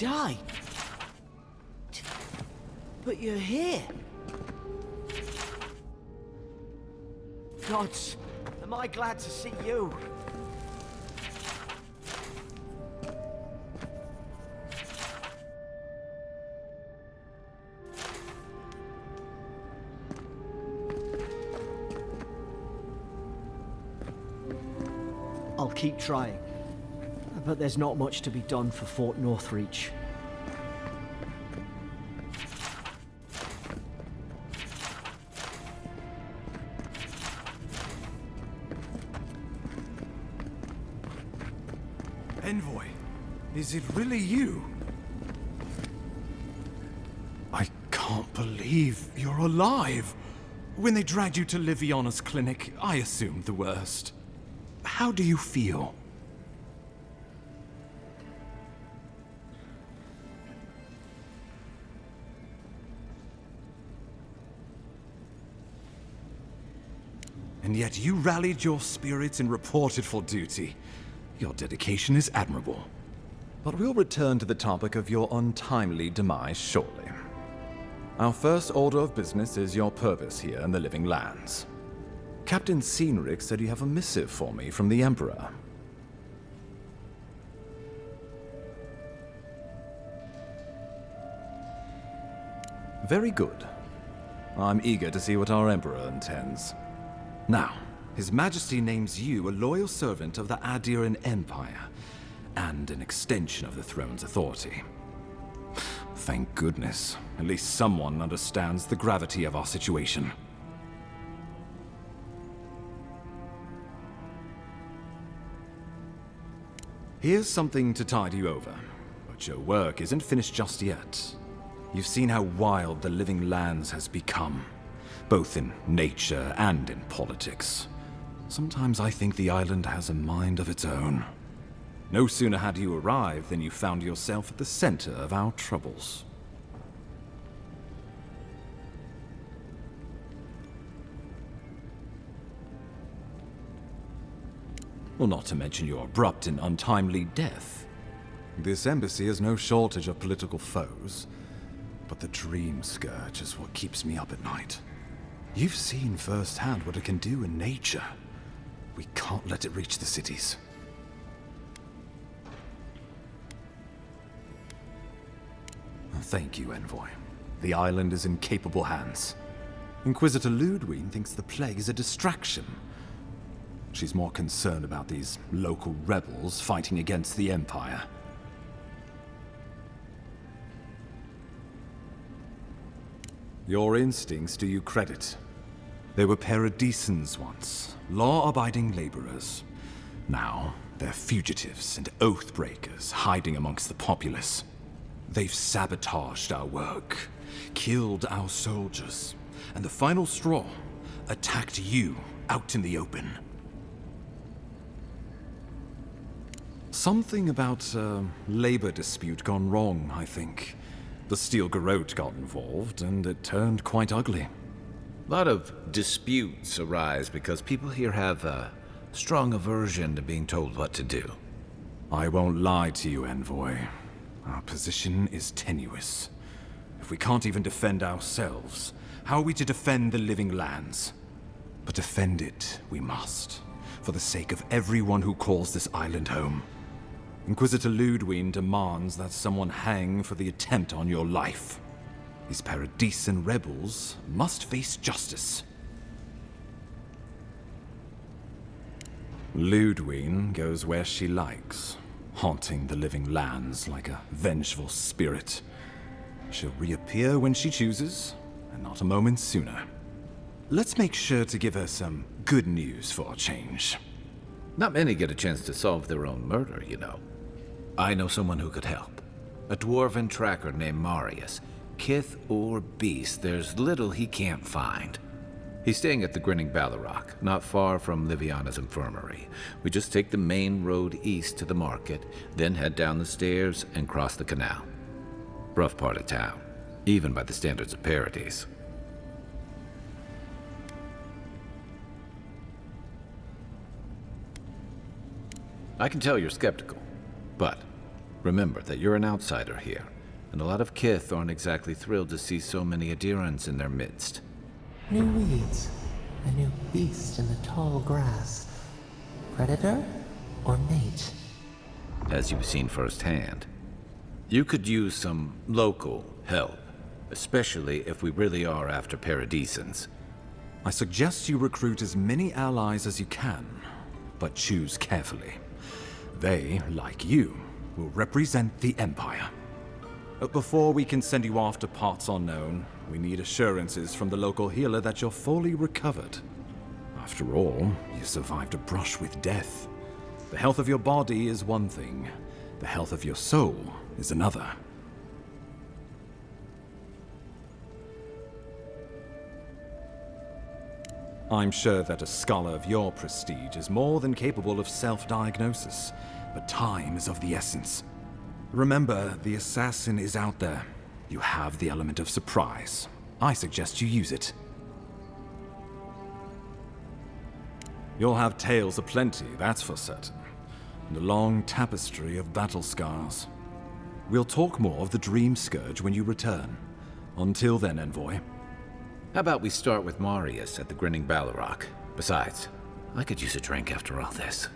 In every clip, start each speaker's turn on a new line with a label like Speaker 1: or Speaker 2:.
Speaker 1: die. But you're here. Gods, am I glad to see you. I'll keep trying. But there's not much to be done for Fort Northreach.
Speaker 2: Envoy, is it really you? I can't believe you're alive. When they dragged you to Liviana's clinic, I assumed the worst. How do you feel? And yet you rallied your spirits and reported for duty. Your dedication is admirable. But we'll return to the topic of your untimely demise shortly. Our first order of business is your purpose here in the Living Lands. Captain Cynric said you have a missive for me from the Emperor. Very good. I'm eager to see what our Emperor intends. Now, His Majesty names you a loyal servant of the Adiran Empire, and an extension of the throne's authority. Thank goodness. At least someone understands the gravity of our situation. Here's something to tide you over, but your work isn't finished just yet. You've seen how wild the Living Lands has become, both in nature and in politics. Sometimes I think the island has a mind of its own. No sooner had you arrived than you found yourself at the center of our troubles. Well, not to mention your abrupt and untimely death. This embassy has no shortage of political foes, but the dream scourge is what keeps me up at night. You've seen firsthand what it can do in nature. We can't let it reach the cities. Thank you, Envoy. The island is in capable hands. Inquisitor Ludwig thinks the plague is a distraction. She's more concerned about these local rebels fighting against the Empire. Your instincts do you credit. They were paradisans once, law-abiding laborers. Now, they're fugitives and oath-breakers hiding amongst the populace. They've sabotaged our work, killed our soldiers, and the final straw, attacked you out in the open. Something about a labor dispute gone wrong, I think. The Steel Garrote got involved, and it turned quite ugly.
Speaker 3: A lot of disputes arise because people here have a strong aversion to being told what to do.
Speaker 2: I won't lie to you, Envoy. Our position is tenuous. If we can't even defend ourselves, how are we to defend the Living Lands? But defend it we must, for the sake of everyone who calls this island home. Inquisitor Ludwig demands that someone hang for the attempt on your life. These Paradisan rebels must face justice. Ludwig goes where she likes, haunting the Living Lands like a vengeful spirit. She'll reappear when she chooses, and not a moment sooner. Let's make sure to give her some good news for a change.
Speaker 3: Not many get a chance to solve their own murder, you know. I know someone who could help. A dwarven tracker named Marius. Kith or beast, there's little he can't find. He's staying at the Grinning Ballarrock, not far from Liviana's infirmary. We just take the main road east to the market, then head down the stairs and cross the canal. Rough part of town, even by the standards of Paradise. I can tell you're skeptical, but Remember that you're an outsider here, and a lot of Kith aren't exactly thrilled to see so many Adirans in their midst.
Speaker 4: New weeds, a new beast in the tall grass. Predator or mate?
Speaker 3: As you've seen firsthand. You could use some local help, especially if we really are after Paradisans.
Speaker 2: I suggest you recruit as many allies as you can, but choose carefully. They, like you, will represent the Empire. But before we can send you off to parts unknown, we need assurances from the local healer that you're fully recovered. After all, you survived a brush with death. The health of your body is one thing, the health of your soul is another. I'm sure that a scholar of your prestige is more than capable of self-diagnosis, but time is of the essence. Remember, the assassin is out there. You have the element of surprise. I suggest you use it. You'll have tales aplenty, that's for certain. And a long tapestry of battle scars. We'll talk more of the Dream Scourge when you return. Until then, Envoy.
Speaker 3: How about we start with Marius at the Grinning Balrog? Besides, I could use a drink after all this.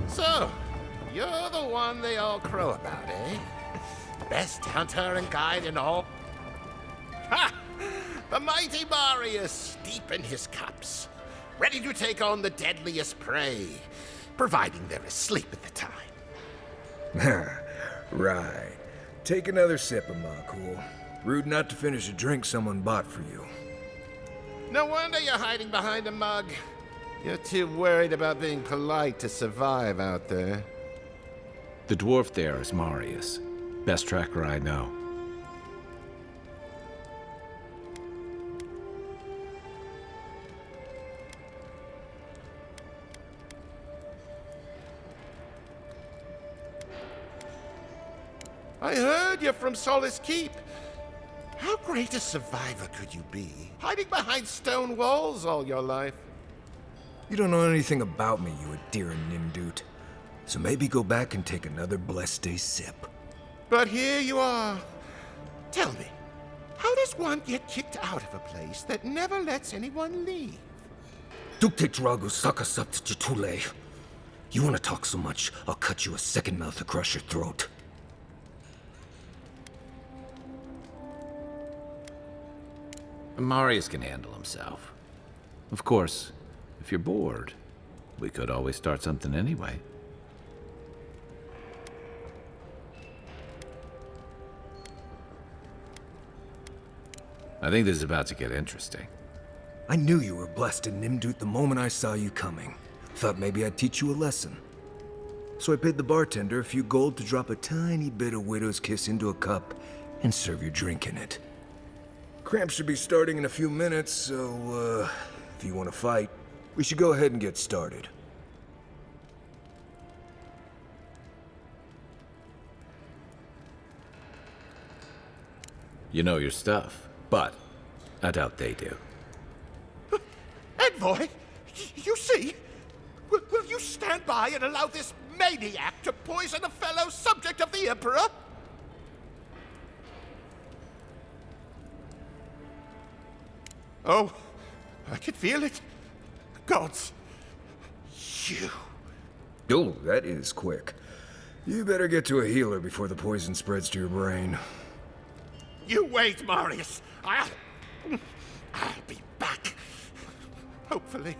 Speaker 5: So, you're the one they all crow about, eh? Best hunter and guide in all. Ha! The mighty Marius, deep in his cups, ready to take on the deadliest prey, providing they're asleep at the time.
Speaker 6: Right. Take another sip of my cool. Rude not to finish a drink someone bought for you.
Speaker 5: No wonder you're hiding behind a mug. You're too worried about being polite to survive out there.
Speaker 3: The dwarf there is Marius. Best tracker I know.
Speaker 5: I heard you're from Solace Keep. How great a survivor could you be, hiding behind stone walls all your life?
Speaker 6: You don't know anything about me, you Adiran Nimdut. So maybe go back and take another blessed day sip.
Speaker 5: But here you are. Tell me, how does one get kicked out of a place that never lets anyone leave?
Speaker 6: Duktetragu Sakasat Jitule. You want to talk so much, I'll cut you a second mouth across your throat.
Speaker 3: Marius can handle himself. Of course, if you're bored, we could always start something anyway. I think this is about to get interesting.
Speaker 6: I knew you were blessed in Nimdut the moment I saw you coming. Thought maybe I'd teach you a lesson. So I paid the bartender a few gold to drop a tiny bit of Widow's Kiss into a cup and serve your drink in it. Cramps should be starting in a few minutes, so, if you want to fight, we should go ahead and get started.
Speaker 3: You know your stuff, but I doubt they do.
Speaker 5: Envoy, you see? Will you stand by and allow this maniac to poison a fellow subject of the Emperor? Oh, I can feel it. Gods, you.
Speaker 6: Oh, that is quick. You better get to a healer before the poison spreads to your brain.
Speaker 5: You wait, Marius. I'll be back. Hopefully.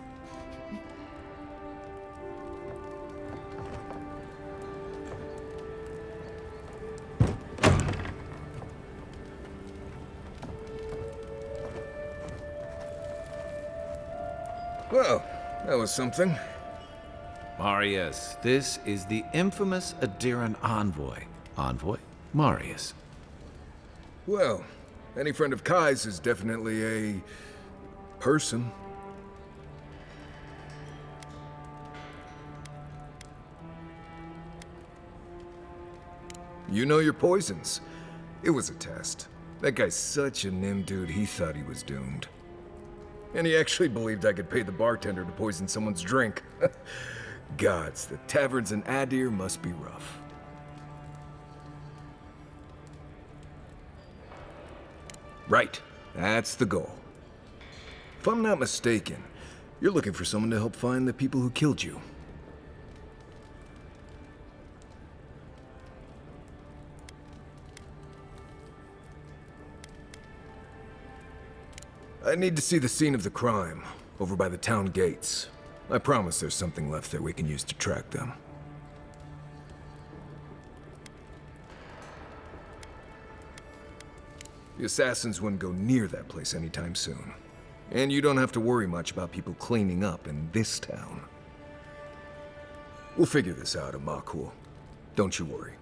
Speaker 6: Well, that was something.
Speaker 3: Marius, this is the infamous Adiran envoy. Envoy? Marius.
Speaker 6: Well, any friend of Kai's is definitely a person. You know your poisons. It was a test. That guy's such a nim dude, he thought he was doomed. And he actually believed I could pay the bartender to poison someone's drink. Gods, the taverns in Adir must be rough. Right, that's the goal. If I'm not mistaken, you're looking for someone to help find the people who killed you. I need to see the scene of the crime, over by the town gates. I promise there's something left there we can use to track them. The assassins wouldn't go near that place anytime soon. And you don't have to worry much about people cleaning up in this town. We'll figure this out, Amakul. Don't you worry.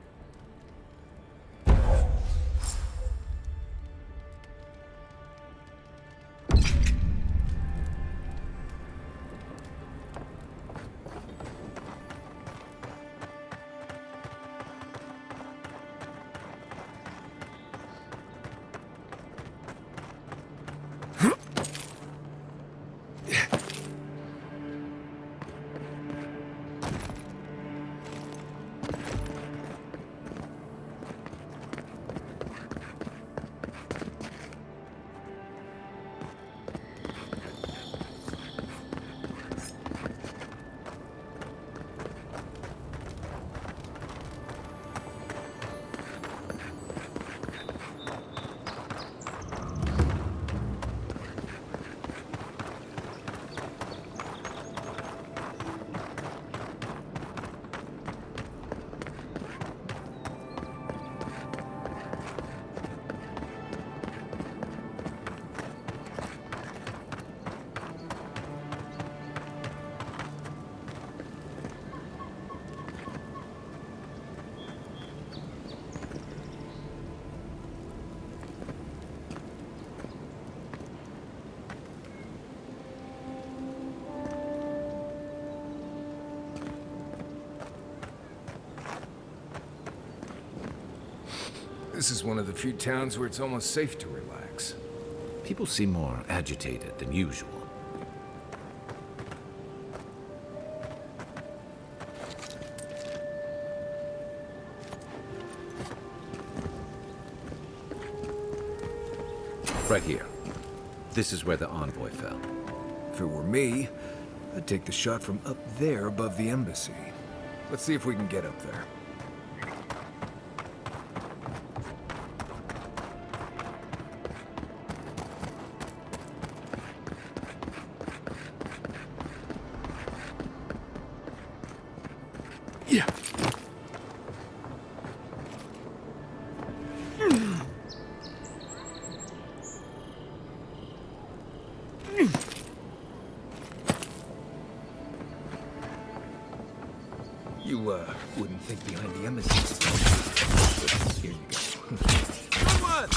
Speaker 6: This is one of the few towns where it's almost safe to relax.
Speaker 3: People seem more agitated than usual. Right here. This is where the envoy fell.
Speaker 6: If it were me, I'd take the shot from up there above the embassy. Let's see if we can get up there. Yeah. You, wouldn't think behind the embassy. Here you go. Good one!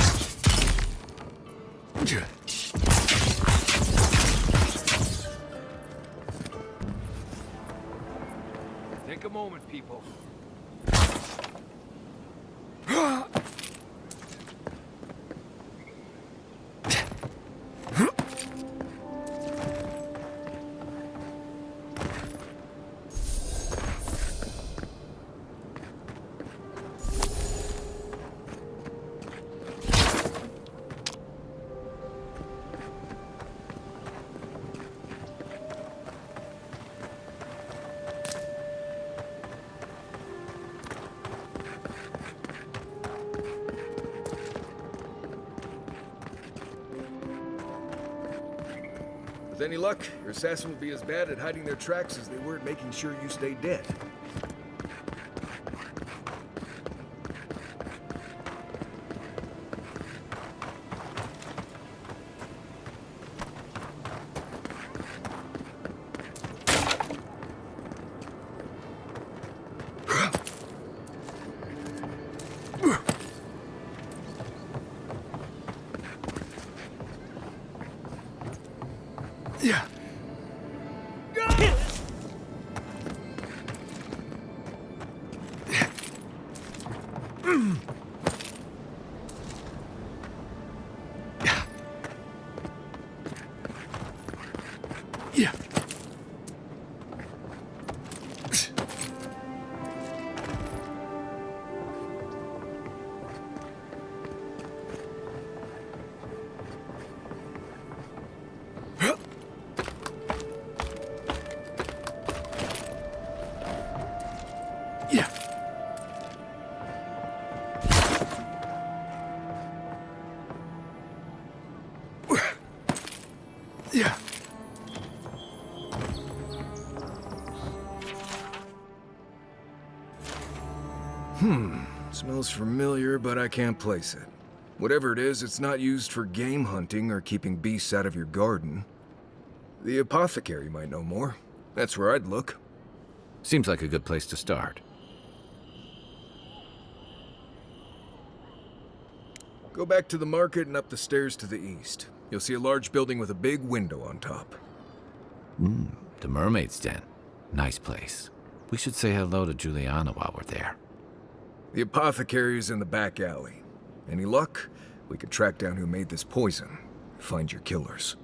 Speaker 6: Take a moment, people. With any luck, your assassin will be as bad at hiding their tracks as they were at making sure you stay dead. Yeah. Yeah. Yeah. Yeah. Smells familiar, but I can't place it. Whatever it is, it's not used for game hunting or keeping beasts out of your garden. The apothecary might know more. That's where I'd look.
Speaker 3: Seems like a good place to start.
Speaker 6: Go back to the market and up the stairs to the east. You'll see a large building with a big window on top.
Speaker 3: The Mermaid's Den. Nice place. We should say hello to Juliana while we're there.
Speaker 6: The apothecary is in the back alley. Any luck? We could track down who made this poison. Find your killers.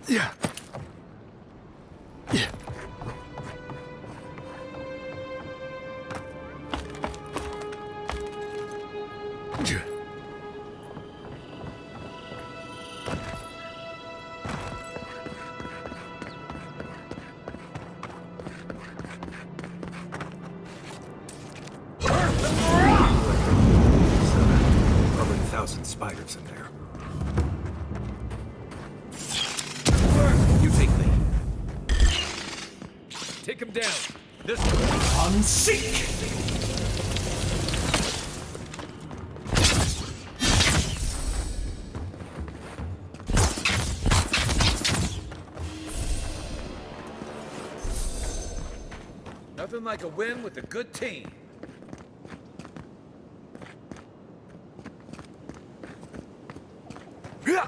Speaker 6: Yeah. Yeah. Yeah. Probably 1,000 spiders in there.
Speaker 3: You take me. Take him down. This one.
Speaker 1: Unseek!
Speaker 3: Nothing like a win with a good team.
Speaker 6: Yeah.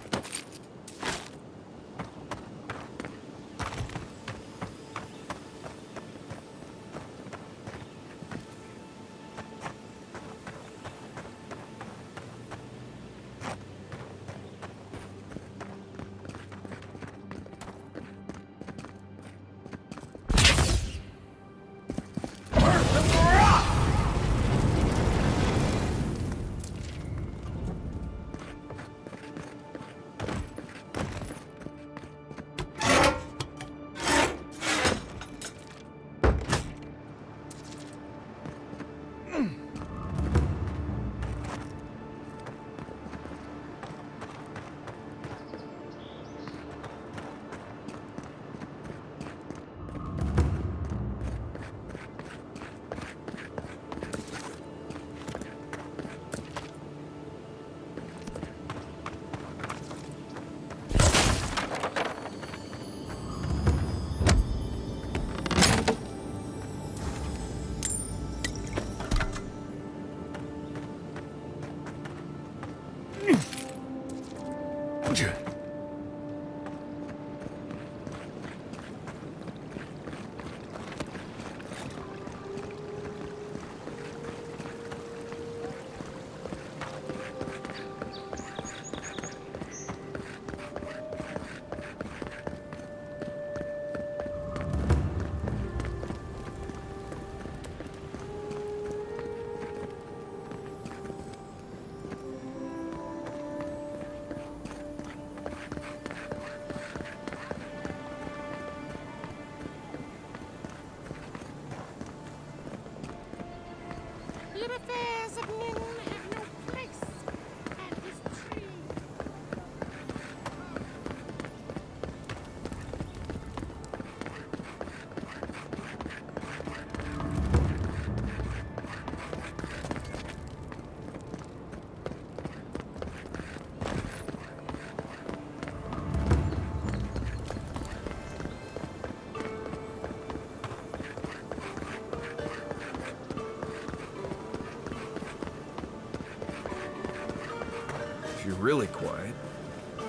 Speaker 6: you're really quiet,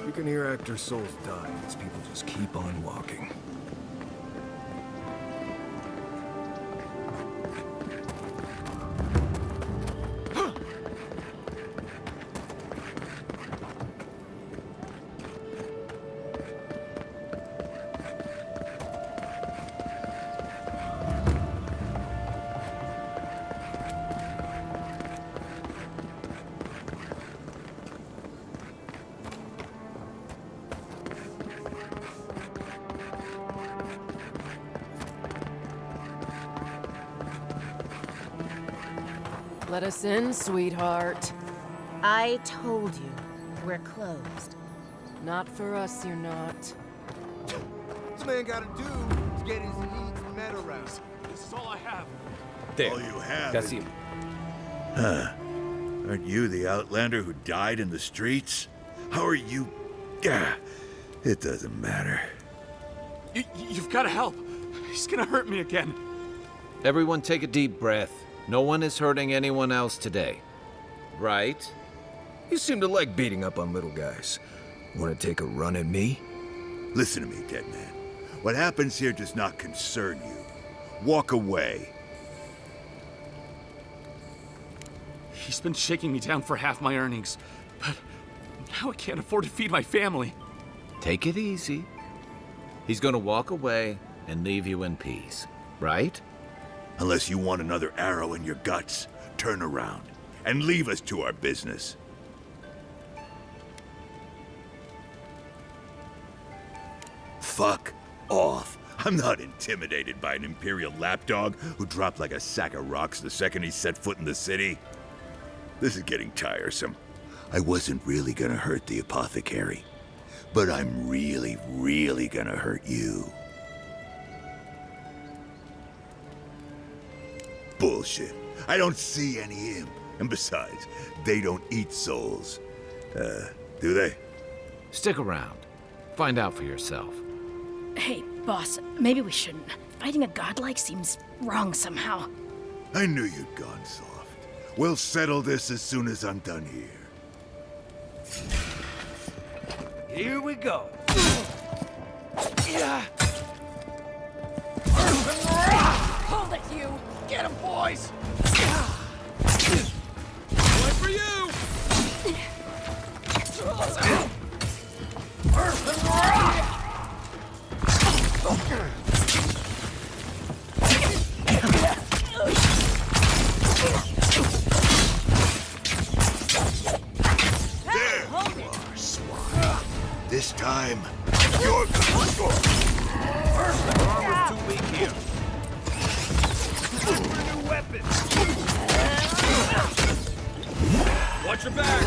Speaker 6: you can hear actor souls die as people just keep on walking.
Speaker 7: Let us in, sweetheart.
Speaker 8: I told you, we're closed.
Speaker 7: Not for us, you're not.
Speaker 9: What's a man gotta do to get his needs met around?
Speaker 10: This is all I have.
Speaker 3: There.
Speaker 11: All you have
Speaker 3: That's
Speaker 11: is-
Speaker 3: you.
Speaker 11: Aren't you the outlander who died in the streets? How are you? Gah, it doesn't matter.
Speaker 10: You've got to help. He's gonna hurt me again.
Speaker 3: Everyone take a deep breath. No one is hurting anyone else today. Right?
Speaker 6: You seem to like beating up on little guys. Want to take a run at me?
Speaker 11: Listen to me, dead man. What happens here does not concern you. Walk away.
Speaker 10: He's been shaking me down for half my earnings, but now I can't afford to feed my family.
Speaker 3: Take it easy. He's gonna walk away and leave you in peace. Right?
Speaker 11: Unless you want another arrow in your guts, turn around and leave us to our business. Fuck off. I'm not intimidated by an Imperial lapdog who dropped like a sack of rocks the second he set foot in the city. This is getting tiresome. I wasn't really gonna hurt the apothecary, but I'm really, really gonna hurt you. Bullshit. I don't see any imp. And besides, they don't eat souls. Do they?
Speaker 3: Stick around. Find out for yourself.
Speaker 8: Hey, boss, maybe we shouldn't. Fighting a godlike seems wrong somehow.
Speaker 11: I knew you'd gone soft. We'll settle this as soon as I'm done here.
Speaker 9: Here we go. Yeah.
Speaker 7: Hold it, you!
Speaker 10: Get him, boys! One for you!
Speaker 11: There you are, swine. This time, you're gonna go.
Speaker 9: Armor's too weak here. Look for new weapons.
Speaker 10: Watch your back!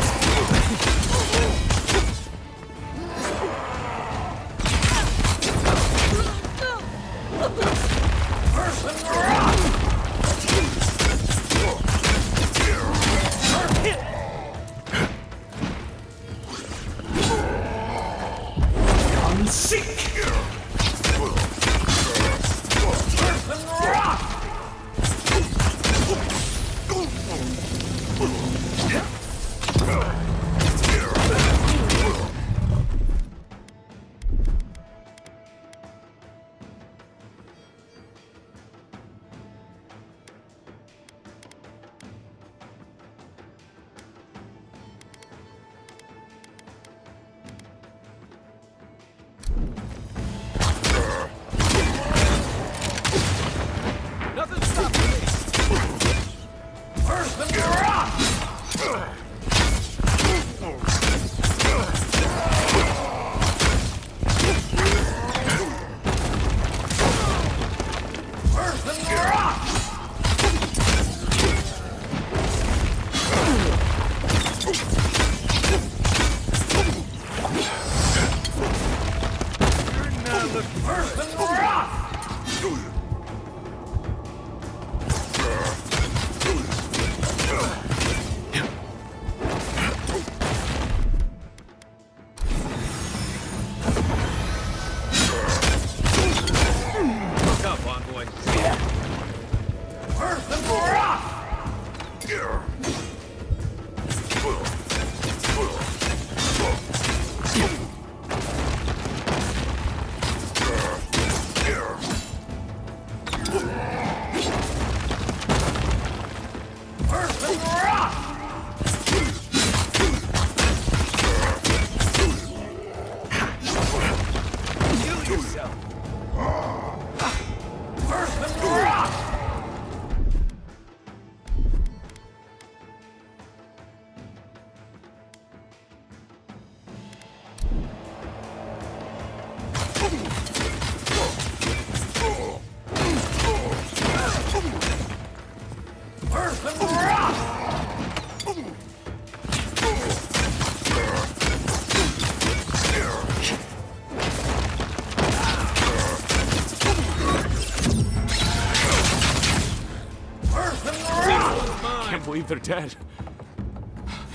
Speaker 10: believe they're dead.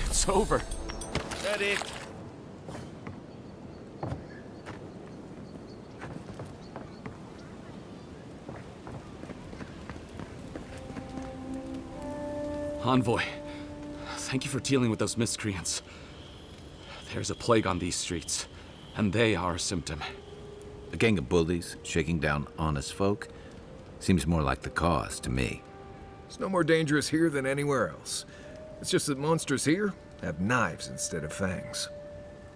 Speaker 10: It's over.
Speaker 11: That it?
Speaker 10: Envoy, thank you for dealing with those miscreants. There's a plague on these streets, and they are a symptom.
Speaker 3: A gang of bullies shaking down honest folk seems more like the cause to me.
Speaker 6: It's no more dangerous here than anywhere else. It's just that monsters here have knives instead of fangs.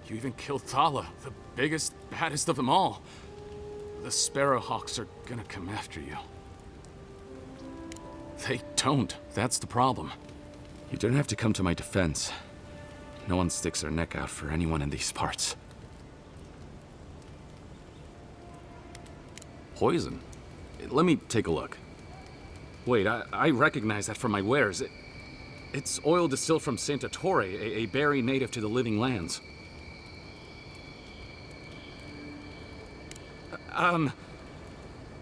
Speaker 10: You even killed Thala, the biggest, baddest of them all. The Sparrowhawks are gonna come after you. They don't. That's the problem. You don't have to come to my defense. No one sticks their neck out for anyone in these parts. Poison? Let me take a look. Wait, I recognize that from my wares. It's oil distilled from Santa Torre, a berry native to the Living Lands.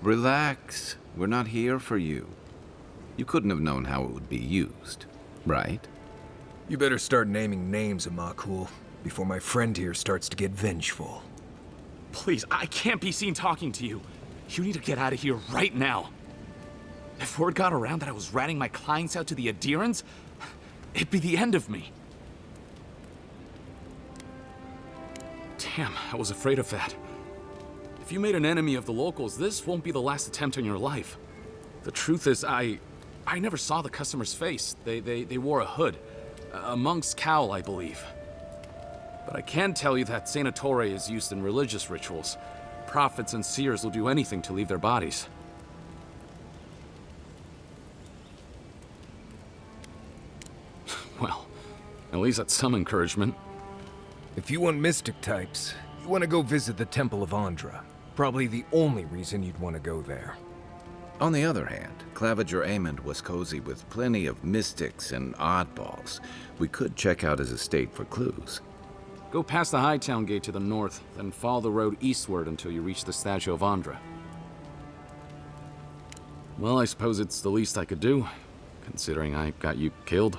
Speaker 3: Relax. We're not here for you. You couldn't have known how it would be used, right?
Speaker 6: You better start naming names, Amakul, before my friend here starts to get vengeful.
Speaker 10: Please, I can't be seen talking to you. You need to get out of here right now. If word got around that I was ratting my clients out to the adherents, it'd be the end of me. Damn, I was afraid of that. If you made an enemy of the locals, this won't be the last attempt on your life. The truth is, I never saw the customer's face. They wore a hood. A monk's cowl, I believe. But I can tell you that Santa Torre is used in religious rituals. Prophets and seers will do anything to leave their bodies. Well, at least that's some encouragement.
Speaker 6: If you want mystic types, you want to go visit the Temple of Andra. Probably the only reason you'd want to go there.
Speaker 3: On the other hand, Claviger Amond was cozy with plenty of mystics and oddballs. We could check out his estate for clues.
Speaker 10: Go past the Hightown Gate to the north, then follow the road eastward until you reach the statue of Andra. Well, I suppose it's the least I could do, considering I got you killed.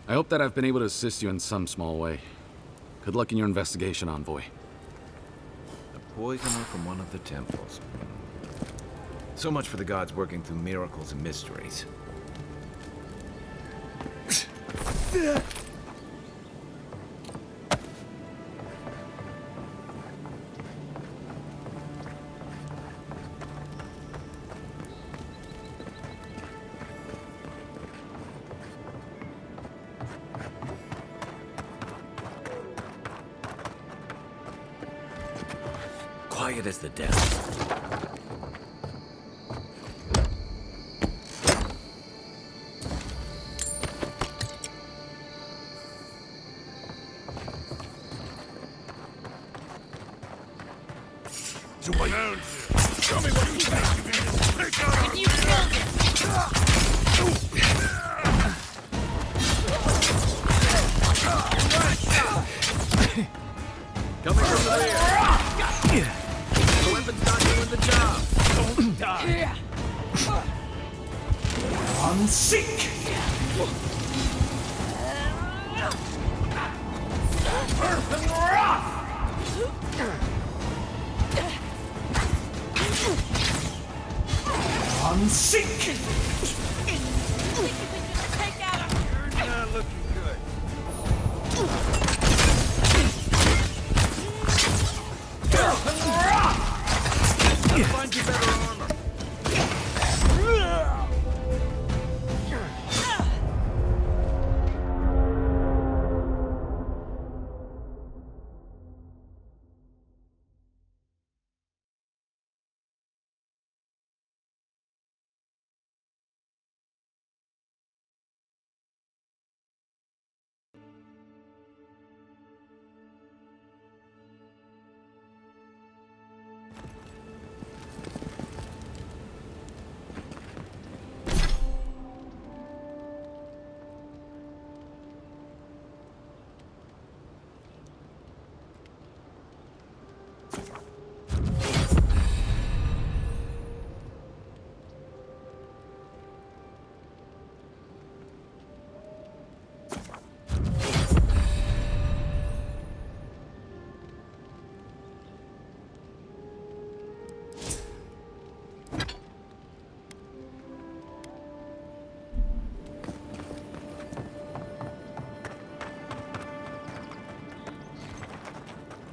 Speaker 10: I hope that I've been able to assist you in some small way. Good luck in your investigation, Envoy.
Speaker 3: A poisoner from one of the temples. So much for the gods working through miracles and mysteries. Quiet as the devil.
Speaker 11: Show me what you think. Take out
Speaker 7: You killed it!
Speaker 3: Coming from the rear. The weapon's not doing the job. Don't die.
Speaker 1: Unseek! Earth and rock! Unseek!
Speaker 11: You're not looking good.
Speaker 1: Earth and rock!
Speaker 11: I'll find you better armor.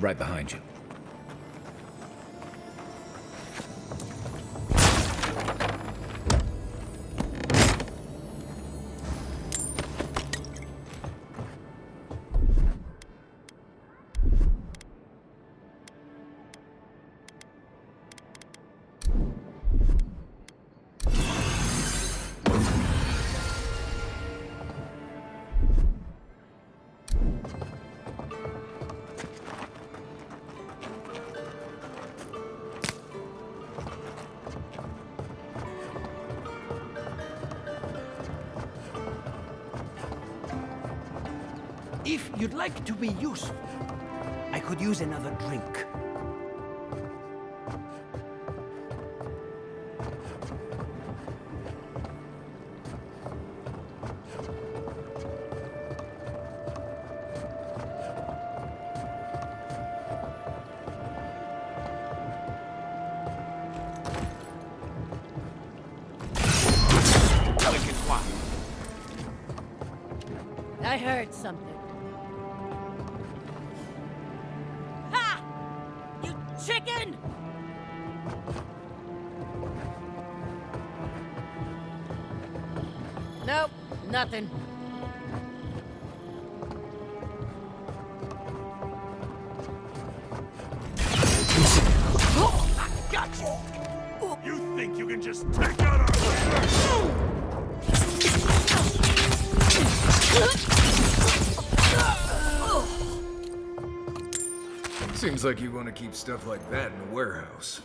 Speaker 3: Right behind you.
Speaker 1: If you'd like to be useful, I could use another drink.
Speaker 12: I heard something. Ha! You chicken! Nope, nothing.
Speaker 11: You think you can just take out our leader?
Speaker 6: Seems like you want to keep stuff like that in a warehouse.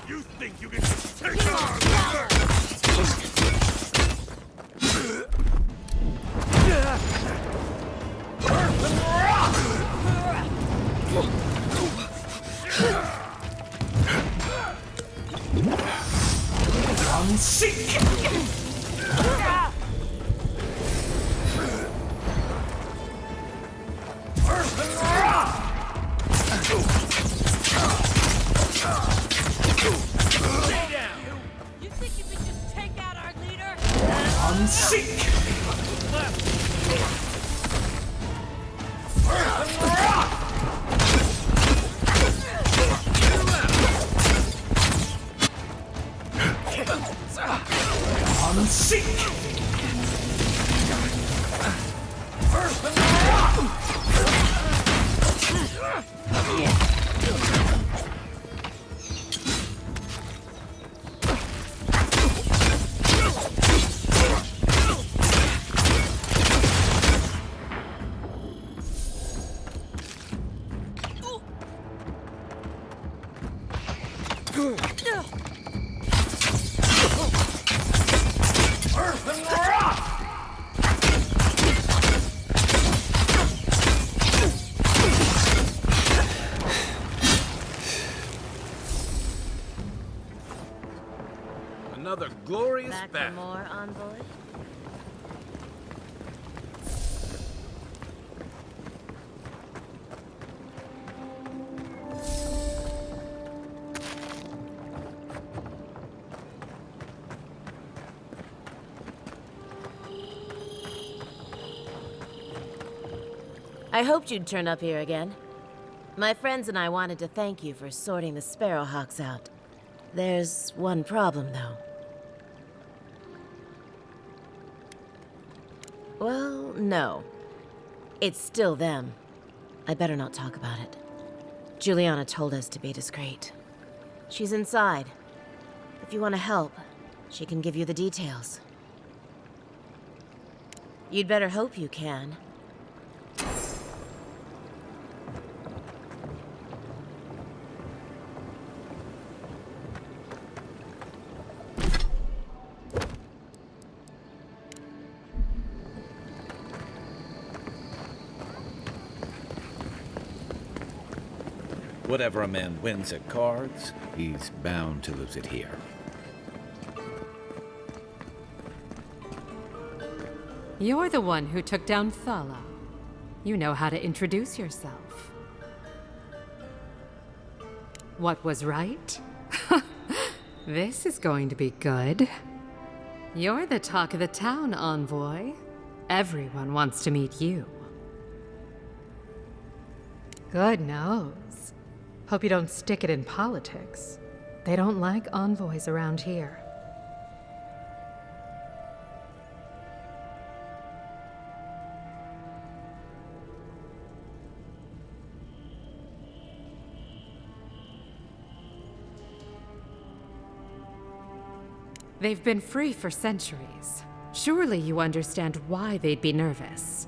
Speaker 11: You think you can just take out our leader?
Speaker 12: You think you can just take out our leader?
Speaker 3: Another glorious
Speaker 12: Back for
Speaker 3: battle.
Speaker 12: more, envoy? I hoped you'd turn up here again. My friends and I wanted to thank you for sorting the Sparrowhawks out. There's one problem, though. Well, no. It's still them. I better not talk about it. Juliana told us to be discreet. She's inside. If you want to help, she can give you the details. You'd better hope you can.
Speaker 3: Whatever a man wins at cards, he's bound to lose it here.
Speaker 13: You're the one who took down Thala. You know how to introduce yourself. What was right? This is going to be good. You're the talk of the town, envoy. Everyone wants to meet you. Good nose. Hope you don't stick it in politics. They don't like envoys around here. They've been free for centuries. Surely you understand why they'd be nervous.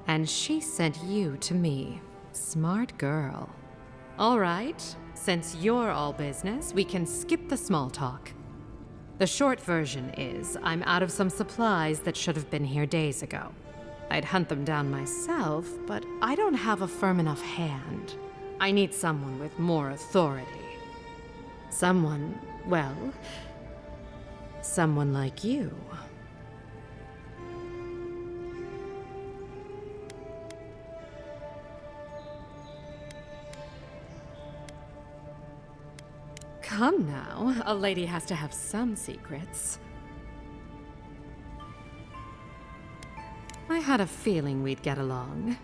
Speaker 13: And she sent you to me. Smart girl. All right, since you're all business, we can skip the small talk. The short version is, I'm out of some supplies that should have been here days ago. I'd hunt them down myself, but I don't have a firm enough hand. I need someone with more authority. Someone, well, someone like you. Come now, a lady has to have some secrets. I had a feeling we'd get along.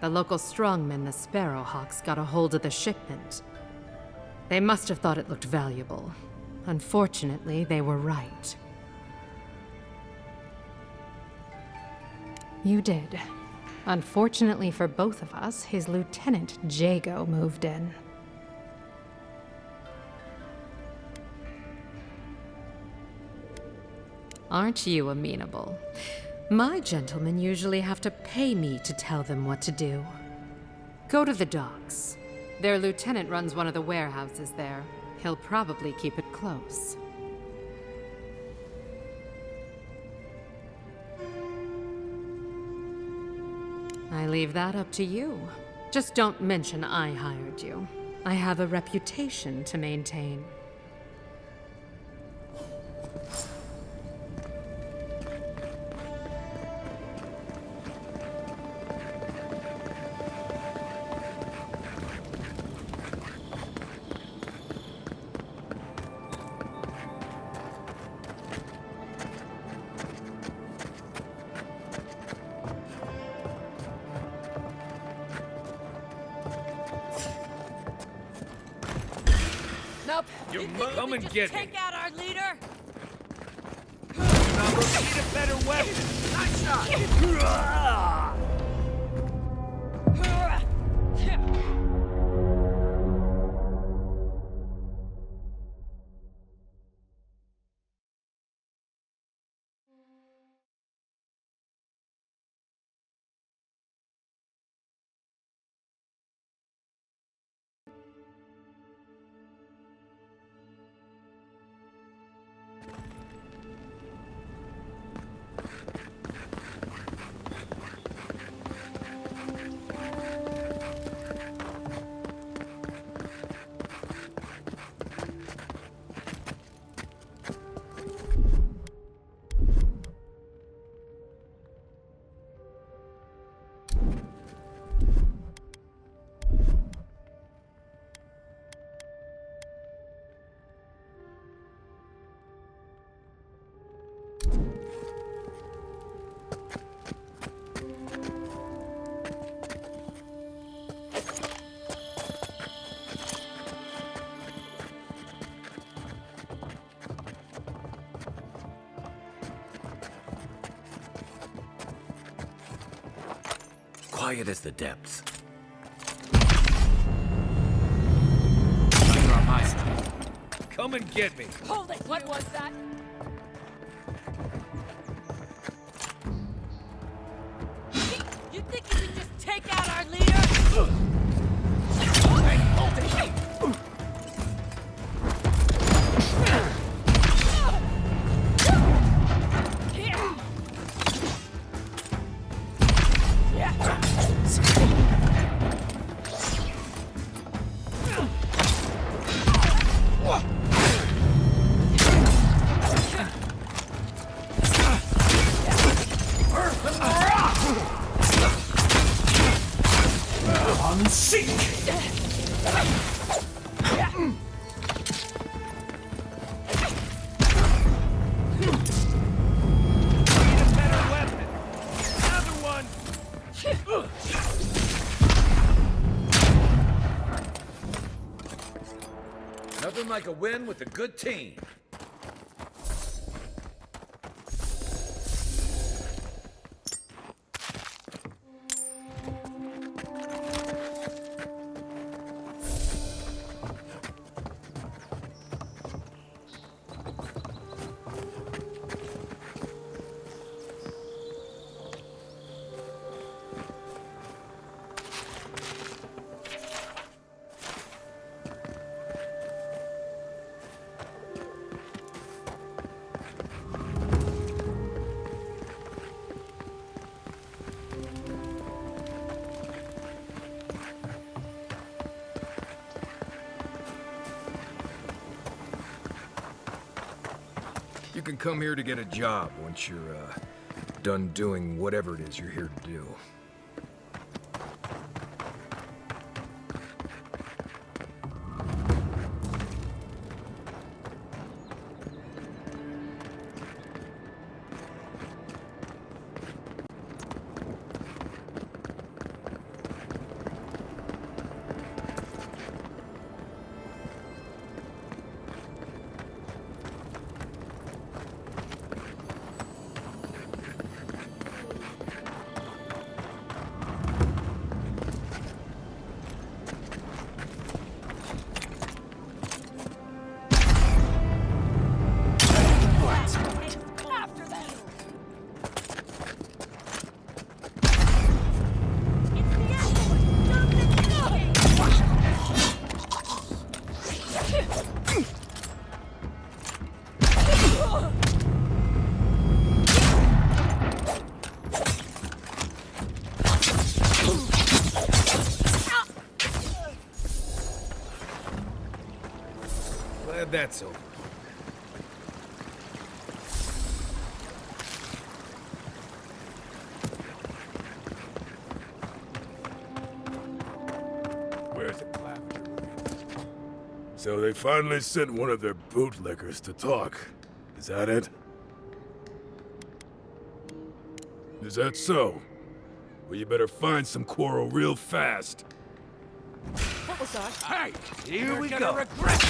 Speaker 13: The local strongmen, the Sparrowhawks, got a hold of the shipment. They must have thought it looked valuable. Unfortunately, they were right. You did. Unfortunately for both of us, his lieutenant, Jago, moved in. Aren't you amenable? My gentlemen usually have to pay me to tell them what to do. Go to the docks. Their lieutenant runs one of the warehouses there. He'll probably keep it close. I leave that up to you. Just don't mention I hired you. I have a reputation to maintain.
Speaker 7: Nope.
Speaker 3: You
Speaker 7: You think
Speaker 3: come
Speaker 7: we
Speaker 3: and
Speaker 7: just
Speaker 3: get
Speaker 7: take
Speaker 3: me.
Speaker 7: out our leader?
Speaker 3: Now go need a better weapon.
Speaker 7: Nice shot.
Speaker 3: quiet as the depths.
Speaker 10: You're on my side.
Speaker 6: Come and get me.
Speaker 7: Hold it! What was that? You think you can just take out our leader?
Speaker 5: Hey, hold it! Hey!
Speaker 3: Nothing like a win with a good team.
Speaker 6: You can come here to get a job once you're, done doing whatever it is you're here to do. Glad that's over.
Speaker 14: Where's the Clapper? So they finally sent one of their bootlickers to talk. Is that it? Is that so? Well, you better find some quarrel real fast.
Speaker 7: What was that?
Speaker 14: Hey!
Speaker 5: Here we go.
Speaker 14: Regret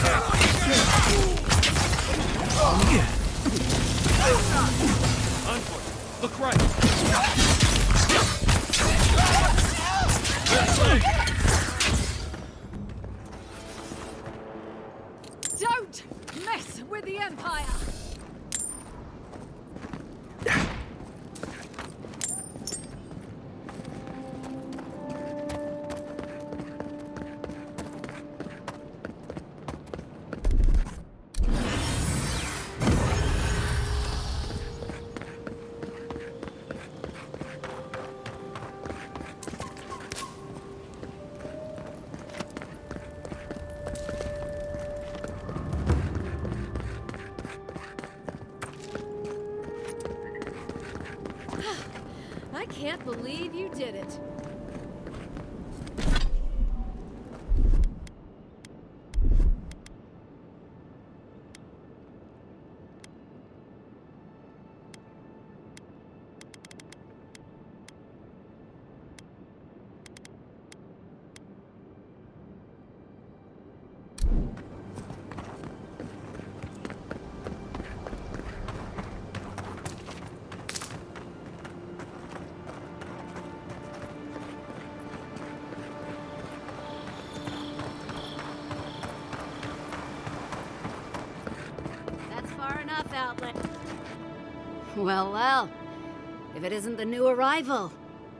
Speaker 10: Look right.
Speaker 7: Don't mess with the Empire! I can't believe you did it.
Speaker 15: Well, well. If it isn't the new arrival.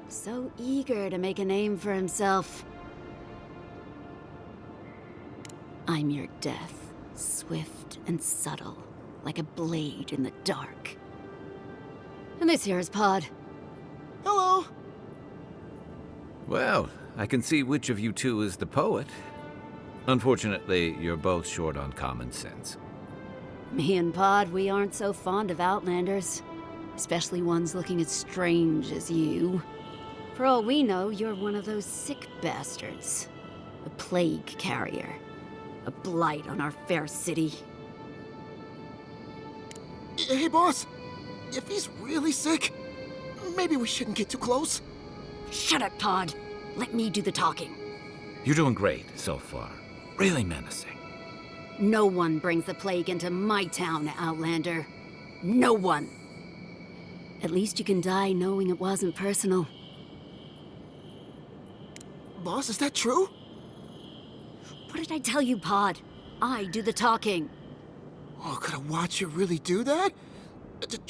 Speaker 15: So eager to make a name for himself. I'm your death, swift and subtle, like a blade in the dark. And this here is Pod.
Speaker 9: Hello.
Speaker 3: Well, I can see which of you two is the poet. Unfortunately, you're both short on common sense.
Speaker 15: Me and Pod, we aren't so fond of Outlanders. Especially ones looking as strange as you. For all we know, you're one of those sick bastards. A plague carrier. A blight on our fair city.
Speaker 9: Hey, boss. If he's really sick, maybe we shouldn't get too close.
Speaker 15: Shut up, Pod. Let me do the talking.
Speaker 3: You're doing great so far. Really menacing.
Speaker 15: No one brings the plague into my town, Outlander. No one. At least you can die knowing it wasn't personal.
Speaker 9: Boss, is that true?
Speaker 15: What did I tell you, Pod? I do the talking.
Speaker 9: Oh, could I watch you really do that?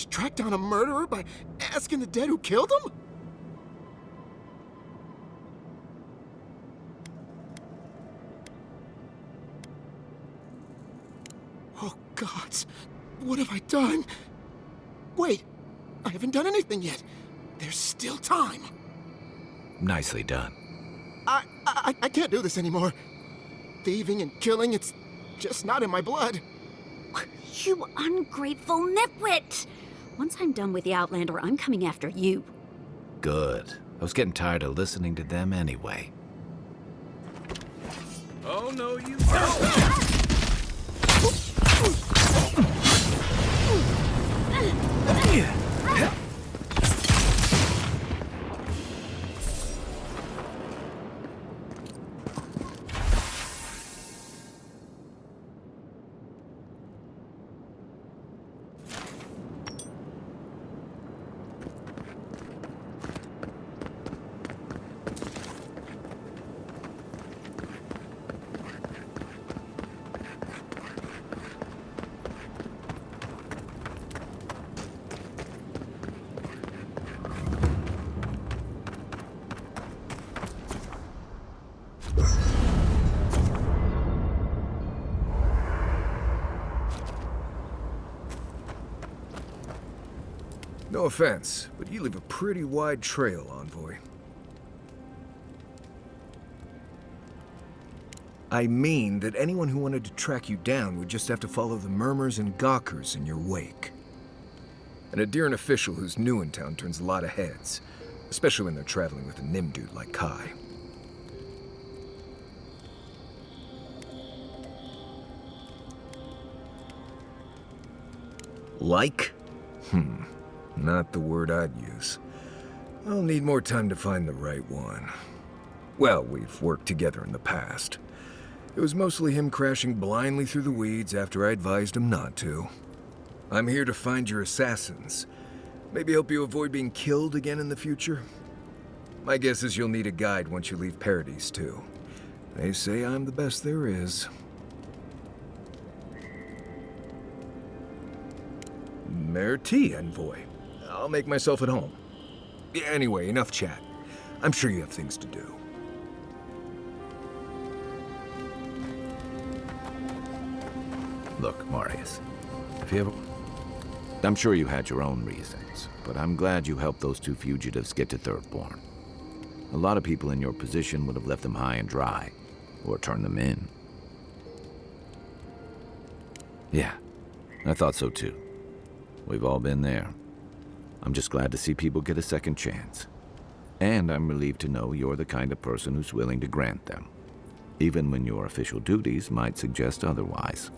Speaker 9: Track down a murderer by asking the dead who killed him? Oh, gods. What have I done? Wait, I haven't done anything yet. There's still time.
Speaker 3: Nicely done.
Speaker 9: I can't do this anymore. Thieving and killing, it's just not in my blood.
Speaker 15: You ungrateful nitwit! Once I'm done with the Outlander, I'm coming after you.
Speaker 3: Good. I was getting tired of listening to them anyway. Oh, no, you don't!
Speaker 6: No offense, but you leave a pretty wide trail, Envoy. I mean that anyone who wanted to track you down would just have to follow the murmurs and gawkers in your wake. And a Deeren official who's new in town turns a lot of heads, especially when they're traveling with a Nim dude like Kai. Like? Not the word I'd use. I'll need more time to find the right one. Well, we've worked together in the past. It was mostly him crashing blindly through the weeds after I advised him not to. I'm here to find your assassins. Maybe help you avoid being killed again in the future. My guess is you'll need a guide once you leave Paradise, too. They say I'm the best there is. Merci, Envoy. I'll make myself at home. Anyway, enough chat. I'm sure you have things to do.
Speaker 3: Look, Marius, if you ever... I'm sure you had your own reasons, but I'm glad you helped those two fugitives get to Thirdborn. A lot of people in your position would have left them high and dry, or turned them in. Yeah, I thought so too. We've all been there. I'm just glad to see people get a second chance. And I'm relieved to know you're the kind of person who's willing to grant them, even when your official duties might suggest otherwise.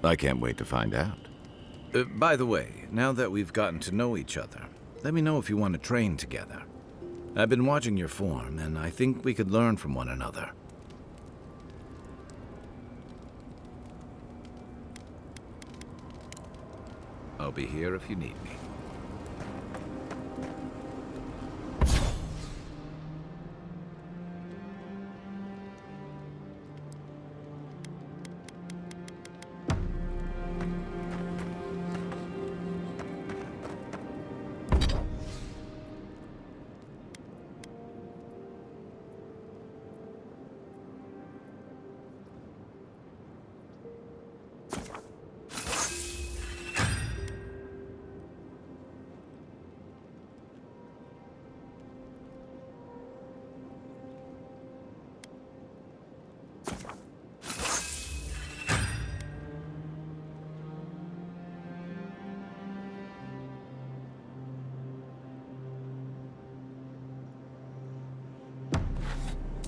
Speaker 3: I can't wait to find out. By the way, now that we've gotten to know each other, let me know if you want to train together. I've been watching your form, and I think we could learn from one another. I'll be here if you need me.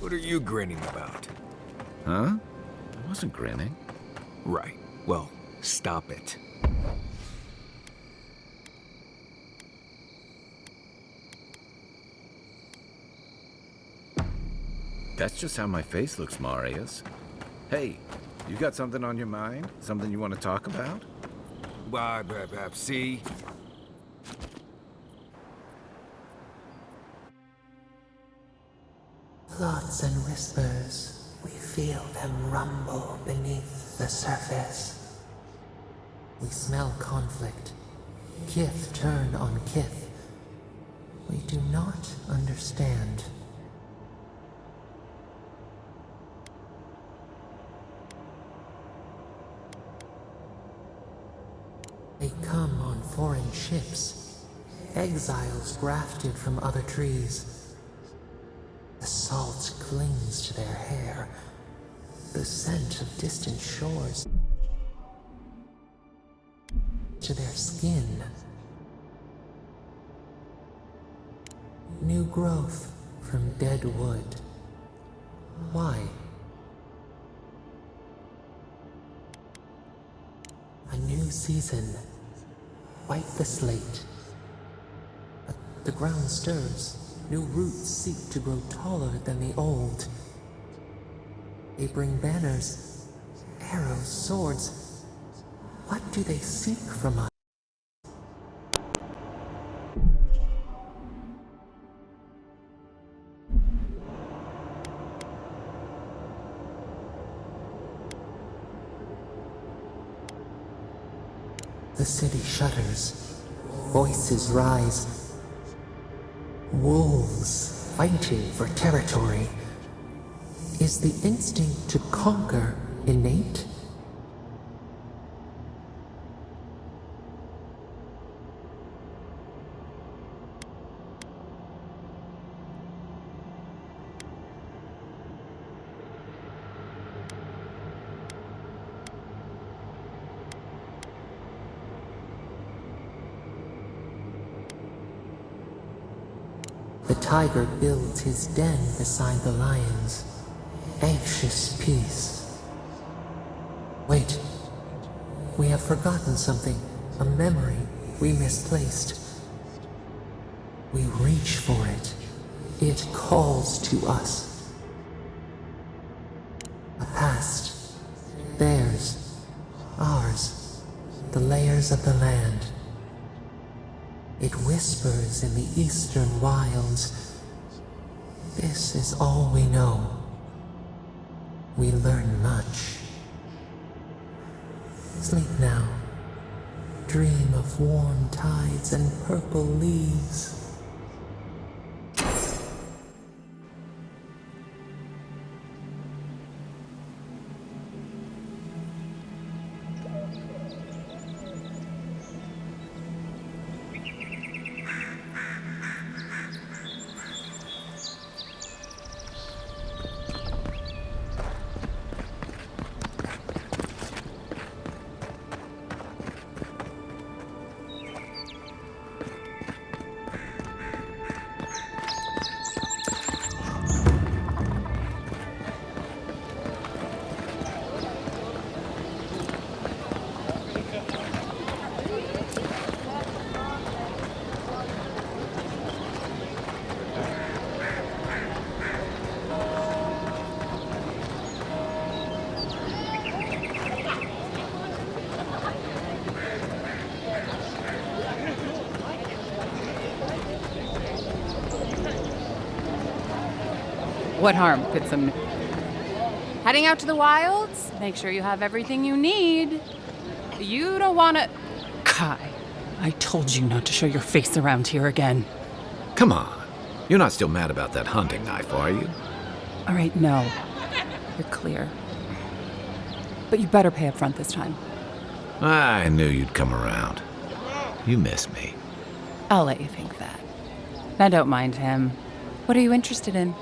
Speaker 6: What are you grinning about?
Speaker 3: Huh? I wasn't grinning.
Speaker 6: Right. Well, stop it.
Speaker 3: That's just how my face looks, Marius. Hey, you got something on your mind? Something you want to talk about?
Speaker 6: See?
Speaker 4: Thoughts and whispers, we feel them rumble beneath the surface. We smell conflict. Kith turn on kith. We do not understand. They come on foreign ships, exiles grafted from other trees. The salt clings to their hair, the scent of distant shores to their skin. New growth from dead wood. Why? A new season. Wipe the slate. The ground stirs. New roots seek to grow taller than the old. They bring banners, arrows, swords. What do they seek from us? The city shudders. Voices rise. Wolves fighting for territory. Is the instinct to conquer innate? The tiger builds his den beside the lions. Anxious peace. Wait. We have forgotten something. A memory we misplaced. We reach for it. It calls to us. A past. Theirs. Ours. The layers of the land. It whispers in the eastern wilds. This is all we know. We learn much. Sleep now. Dream of warm tides and purple leaves.
Speaker 16: What harm could some... Heading out to the wilds? Make sure you have everything you need. You don't want to...
Speaker 17: Kai, I told you not to show your face around here again.
Speaker 3: Come on. You're not still mad about that hunting knife, are you?
Speaker 17: All right, no. You're clear. But you better pay up front this time.
Speaker 3: I knew you'd come around. You miss me.
Speaker 17: I'll let you think that. Now don't mind him. What are you interested in?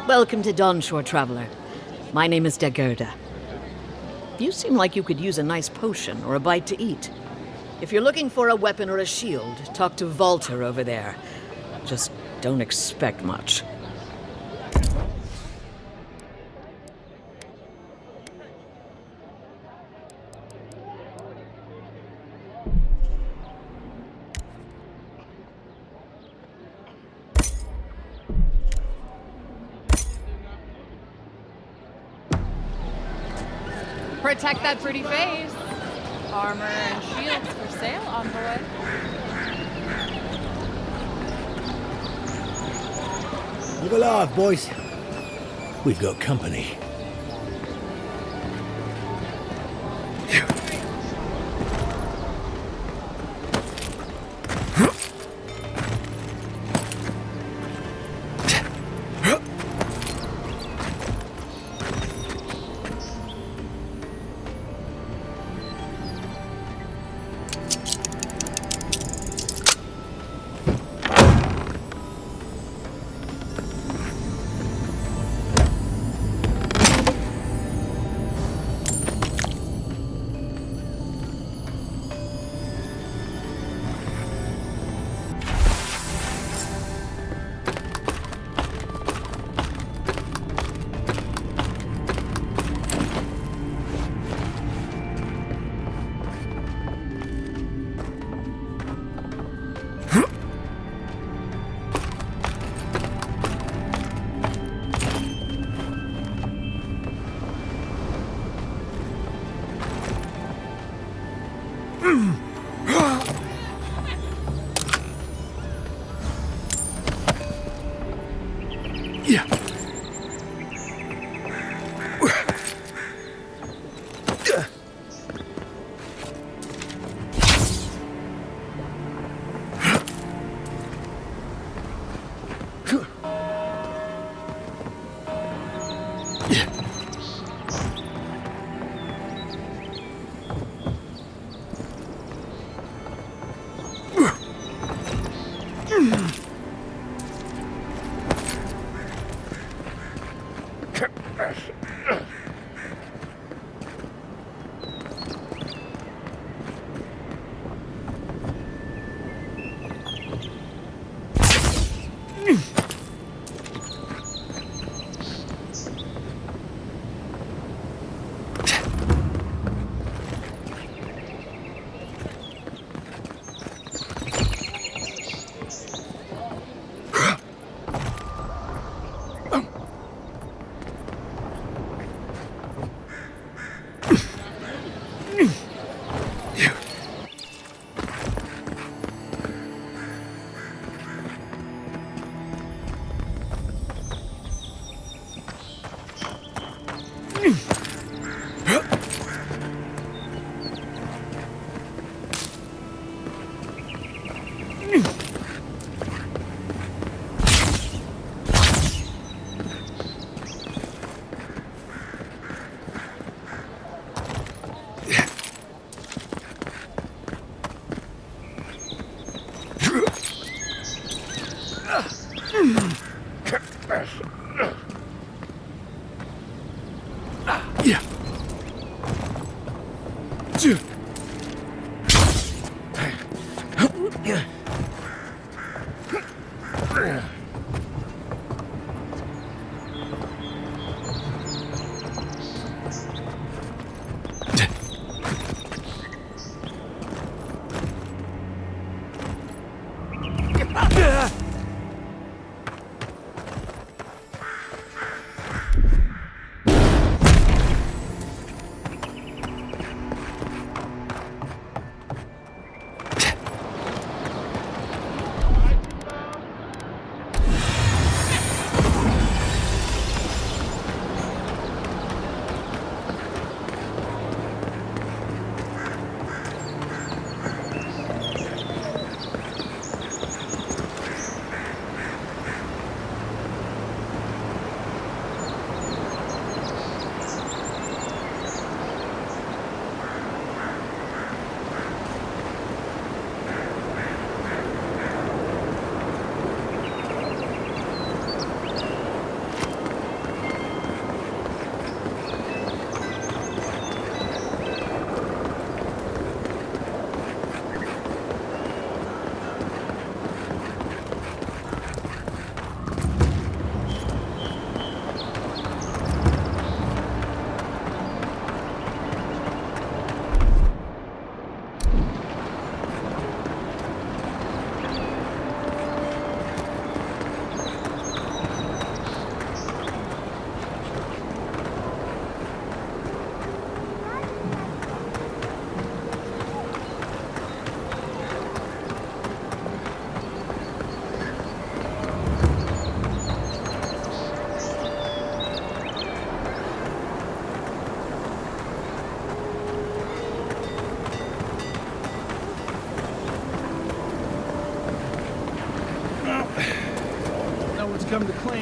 Speaker 18: Welcome to Dawnshore, Traveler. My name is Dagerda. You seem like you could use a nice potion or a bite to eat. If you're looking for a weapon or a shield, talk to Valter over there. Just don't expect much.
Speaker 16: Protect that pretty face. Armor and shields for sale, envoy.
Speaker 19: Look alive, boys. We've got company.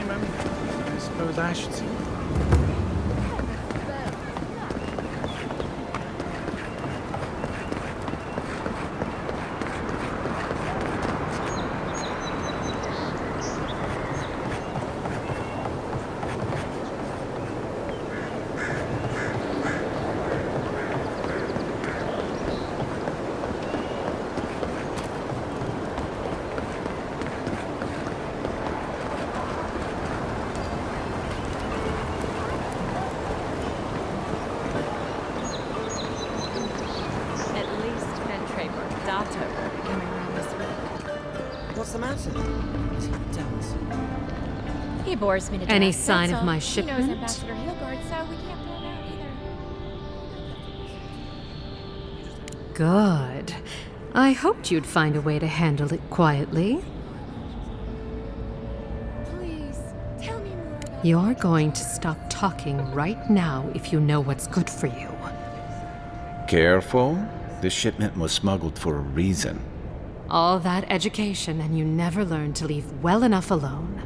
Speaker 20: blame him. I suppose I should see.
Speaker 21: What's the matter? Is he dense?
Speaker 22: He bores me to death.
Speaker 13: Any sign
Speaker 22: that's
Speaker 13: of my
Speaker 22: all.
Speaker 13: shipment?
Speaker 22: He knows Ambassador Hilgard, so we can't pull him out either.
Speaker 13: Good. I hoped you'd find a way to handle it quietly.
Speaker 22: Please, tell me more about
Speaker 13: You're going to stop talking right now if you know what's good for you.
Speaker 3: Careful. This shipment was smuggled for a reason.
Speaker 13: All that education and you never learned to leave well enough alone.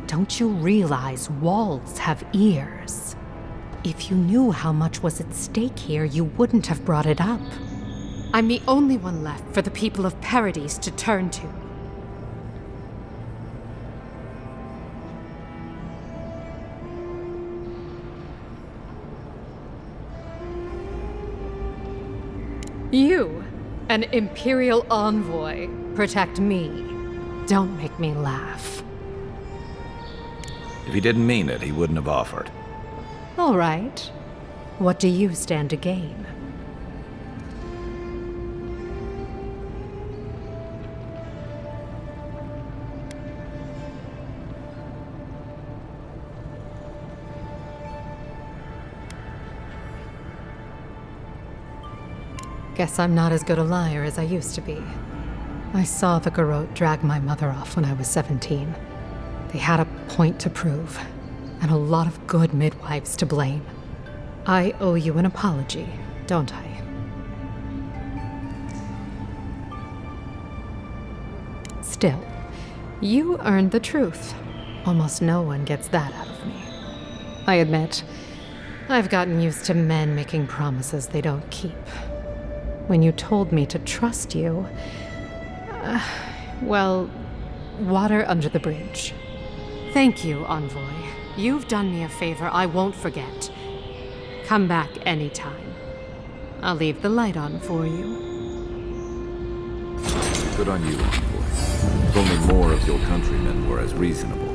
Speaker 13: Don't you realize walls have ears? If you knew how much was at stake here, you wouldn't have brought it up. I'm the only one left for the people of Paradise to turn to. You, an Imperial envoy, protect me. Don't make me laugh.
Speaker 3: If he didn't mean it, he wouldn't have offered.
Speaker 13: All right. What do you stand to gain? Guess I'm not as good a liar as I used to be. I saw the Garrote drag my mother off when I was 17. They had a point to prove, and a lot of good midwives to blame. I owe you an apology, don't I? Still, you earned the truth. Almost no one gets that out of me. I admit, I've gotten used to men making promises they don't keep. When you told me to trust you, well, water under the bridge. Thank you, Envoy. You've done me a favor I won't forget. Come back anytime. I'll leave the light on for you.
Speaker 2: Good on you, Envoy. If only more of your countrymen were as reasonable.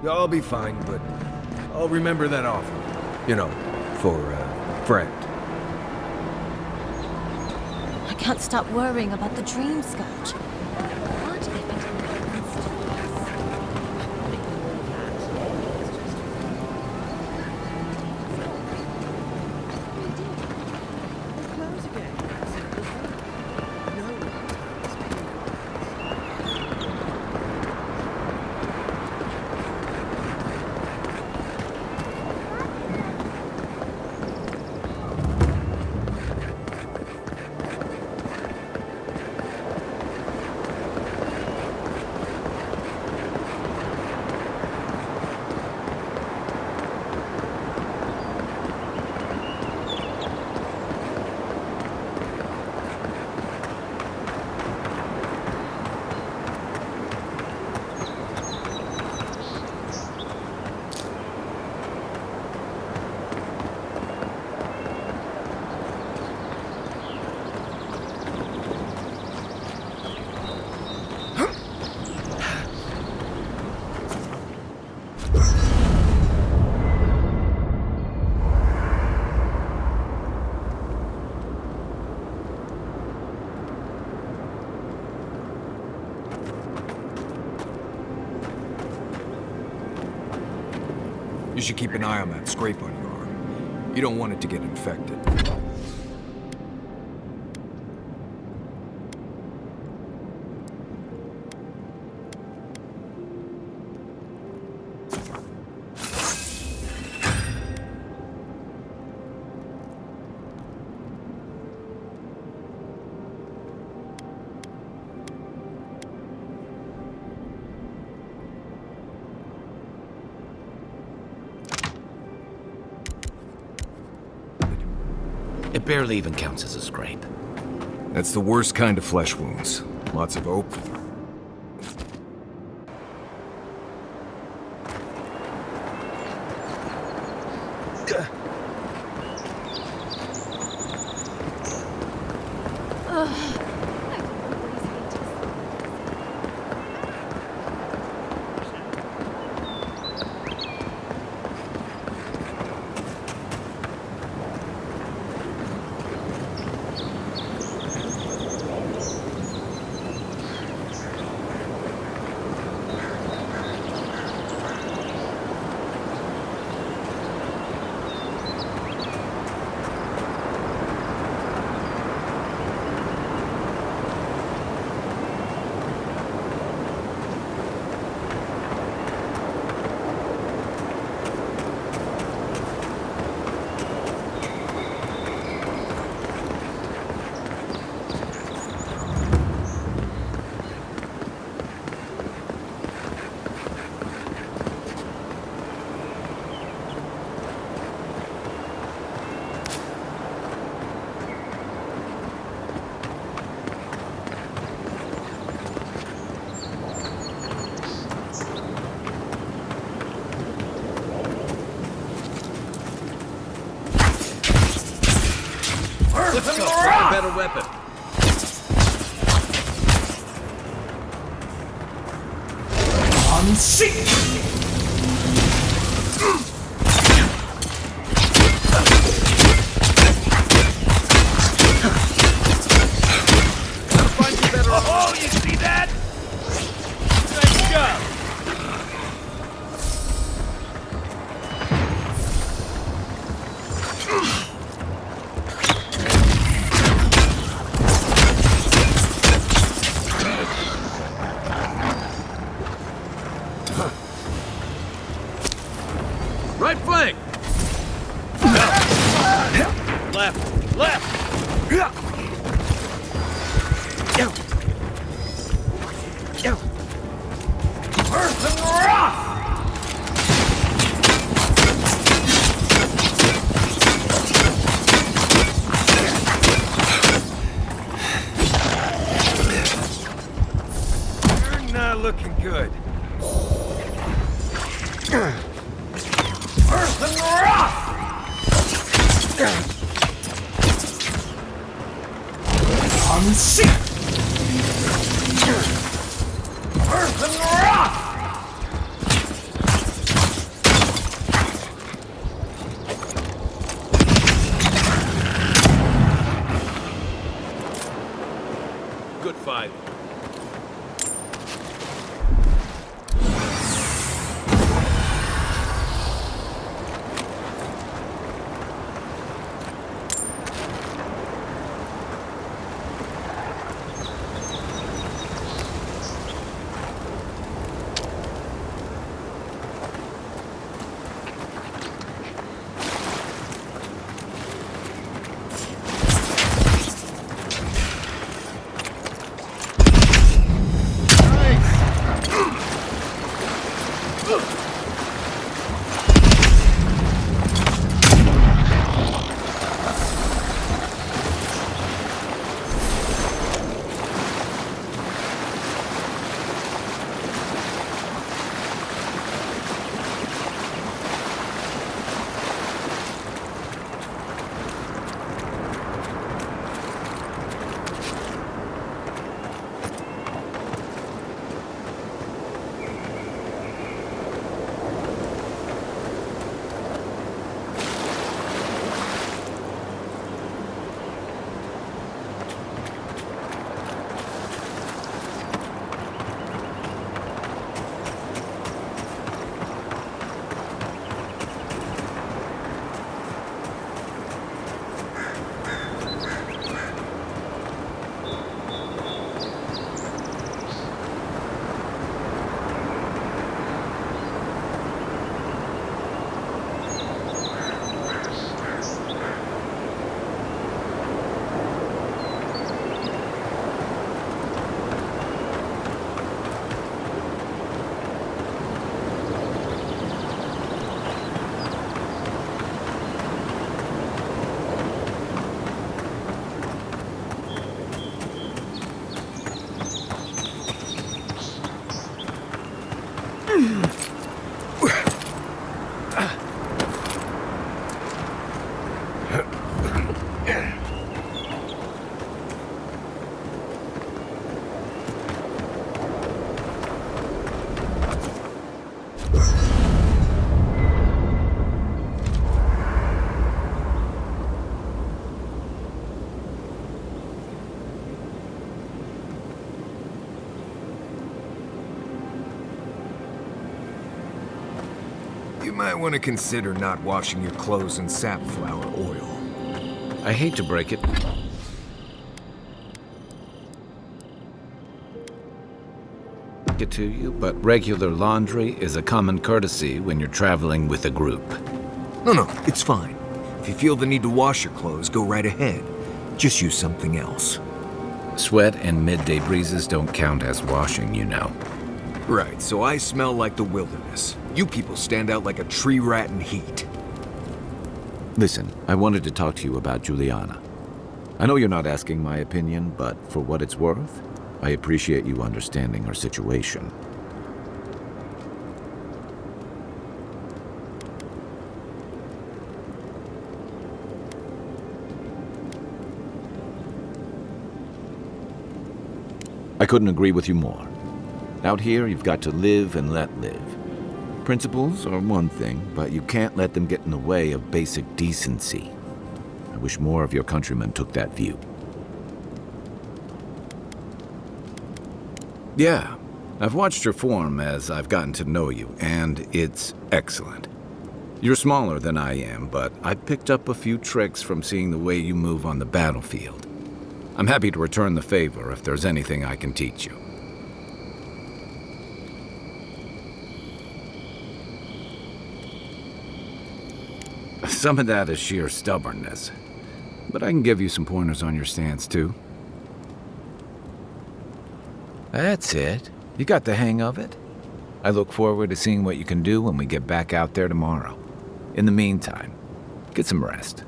Speaker 6: Yeah, I'll be fine, but I'll remember that offer. You know, for, friend.
Speaker 22: I can't stop worrying about the dream scourge.
Speaker 6: You should keep an eye on that scrape on your arm. You don't want it to get infected.
Speaker 3: It barely even counts as a scrape.
Speaker 6: That's the worst kind of flesh wounds. Lots of hope.
Speaker 3: Let's go. Find a better weapon.
Speaker 11: Find you better. Oh, you see that? Nice job.
Speaker 3: Right flank! Left! Left!
Speaker 6: You're not looking good.
Speaker 3: good fight.
Speaker 6: You might want to consider not washing your clothes in safflower oil.
Speaker 3: I hate to break it. To you, but regular laundry is a common courtesy when you're traveling with a group.
Speaker 6: No, it's fine. If you feel the need to wash your clothes, go right ahead. Just use something else.
Speaker 3: Sweat and midday breezes don't count as washing, you know.
Speaker 6: Right, so I smell like the wilderness. You people stand out like a tree rat in heat.
Speaker 3: Listen, I wanted to talk to you about Juliana. I know you're not asking my opinion, but for what it's worth, I appreciate you understanding her situation. I couldn't agree with you more. Out here, you've got to live and let live. Principles are one thing, but you can't let them get in the way of basic decency. I wish more of your countrymen took that view. Yeah, I've watched your form as I've gotten to know you, and it's excellent. You're smaller than I am, but I've picked up a few tricks from seeing the way you move on the battlefield. I'm happy to return the favor if there's anything I can teach you. Some of that is sheer stubbornness, but I can give you some pointers on your stance, too. That's it. You got the hang of it. I look forward to seeing what you can do when we get back out there tomorrow. In the meantime, get some rest.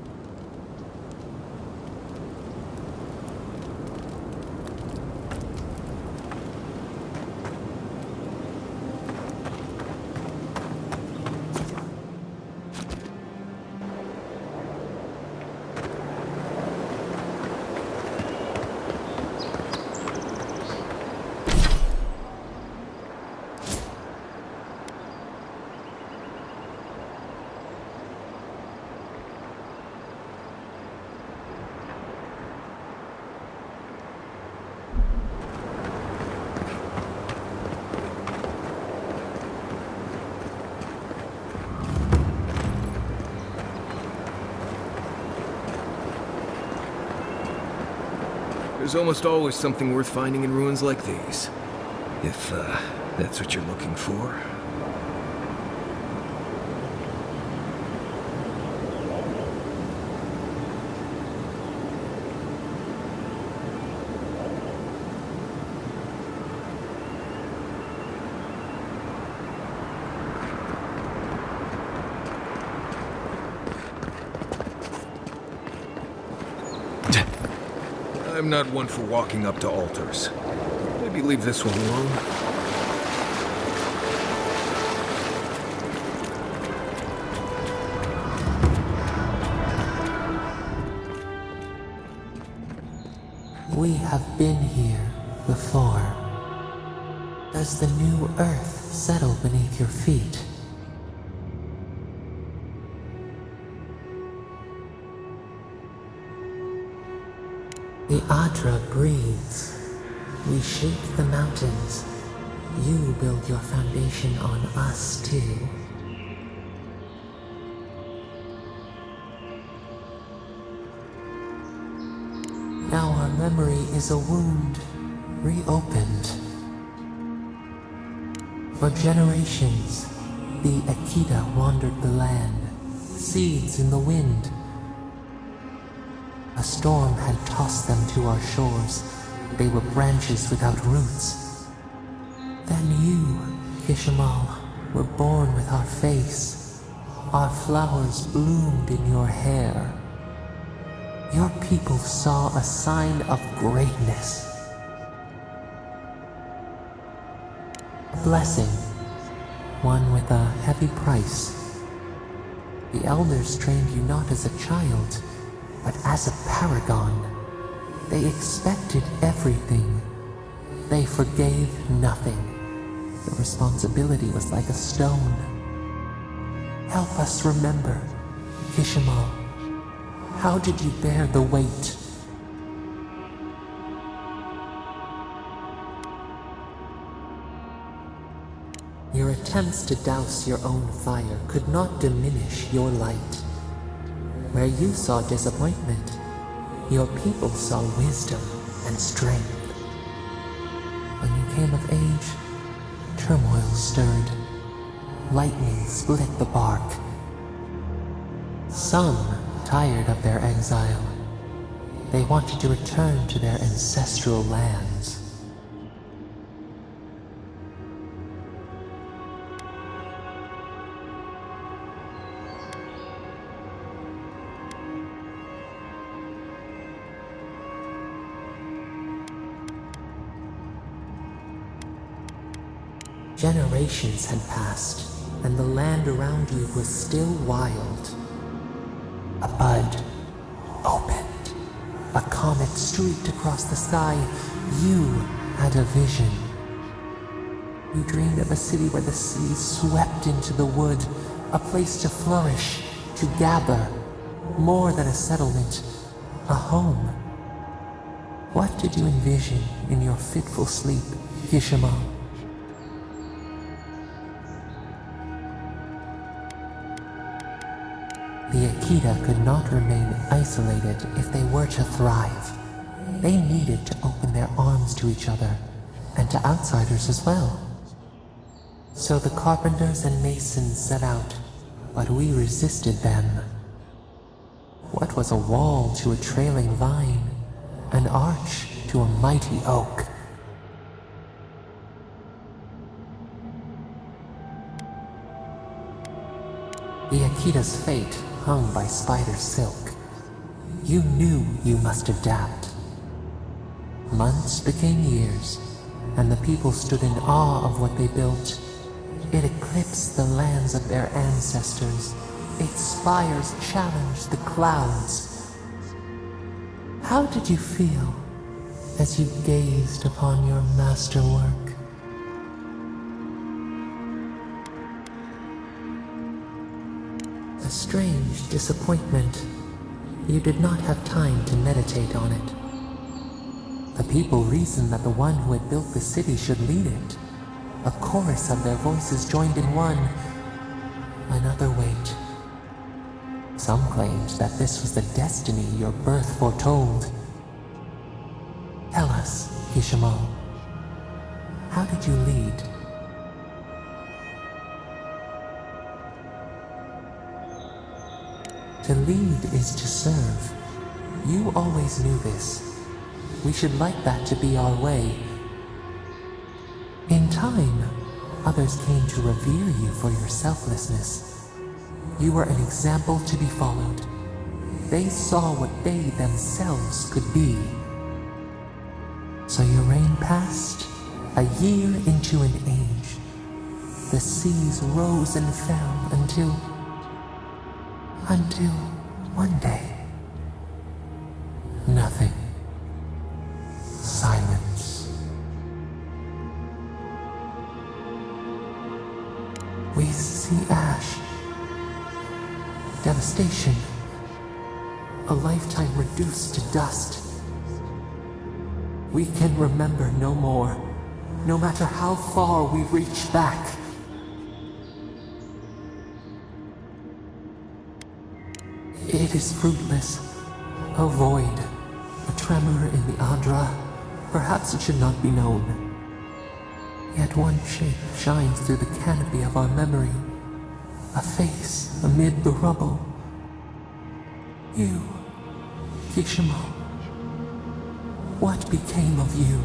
Speaker 6: There's almost always something worth finding in ruins like these. If, that's what you're looking for. I'm not one for walking up to altars. Maybe leave this one alone.
Speaker 4: We have been here before. Does the new earth settle beneath your feet? The Adra breathes. We shape the mountains. You build your foundation on us, too. Now our memory is a wound, reopened. For generations, the Akita wandered the land, seeds in the wind. A storm had tossed them to our shores. They were branches without roots. Then you, Kishimal, were born with our face. Our flowers bloomed in your hair. Your people saw a sign of greatness. A blessing, one with a heavy price. The elders trained you not as a child, but as a paragon. They expected everything. They forgave nothing. The responsibility was like a stone. Help us remember, Kishimal. How did you bear the weight? Your attempts to douse your own fire could not diminish your light. Where you saw disappointment, your people saw wisdom and strength. When you came of age, turmoil stirred. Lightning split the bark. Some tired of their exile. They wanted to return to their ancestral lands. Generations had passed, and the land around you was still wild. A bud opened. A comet streaked across the sky. You had a vision. You dreamed of a city where the sea swept into the wood, a place to flourish, to gather, more than a settlement, a home. What did you envision in your fitful sleep, Kishimal? The Akita could not remain isolated if they were to thrive. They needed to open their arms to each other, and to outsiders as well. So the carpenters and masons set out, but we resisted them. What was a wall to a trailing vine? An arch to a mighty oak? The Akita's fate hung by spider silk. You knew you must adapt. Months became years, and the people stood in awe of what they built. It eclipsed the lands of their ancestors. Its spires challenged the clouds. How did you feel as you gazed upon your masterwork? A strange disappointment. You did not have time to meditate on it. The people reasoned that the one who had built the city should lead it. A chorus of their voices joined in one. Another wait. Some claimed that this was the destiny your birth foretold. us, Kishimo. How did you lead? To lead is to serve. You always knew this. We should like that to be our way. In time, others came to revere you for your selflessness. You were an example to be followed. They saw what they themselves could be. So your reign passed, a year into an age. The seas rose and fell until one day. Nothing. Silence. We see ash. Devastation. A lifetime reduced to dust. We can remember no more, no matter how far we reach back. It is fruitless. A void. A tremor in the Adra. Perhaps it should not be known. Yet one shape shines through the canopy of our memory. A face amid the rubble. You, Kishimo. What became of you?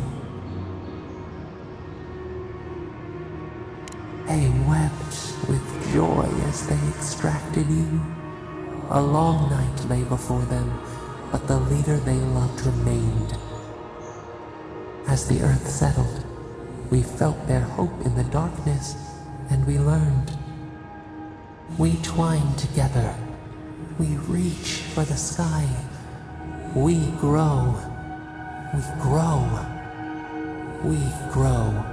Speaker 4: They wept with joy as they extracted you. A long night lay before them, but the leader they loved remained. As the earth settled, we felt their hope in the darkness, and we learned. We twine together. We reach for the sky. We grow. We grow. We grow.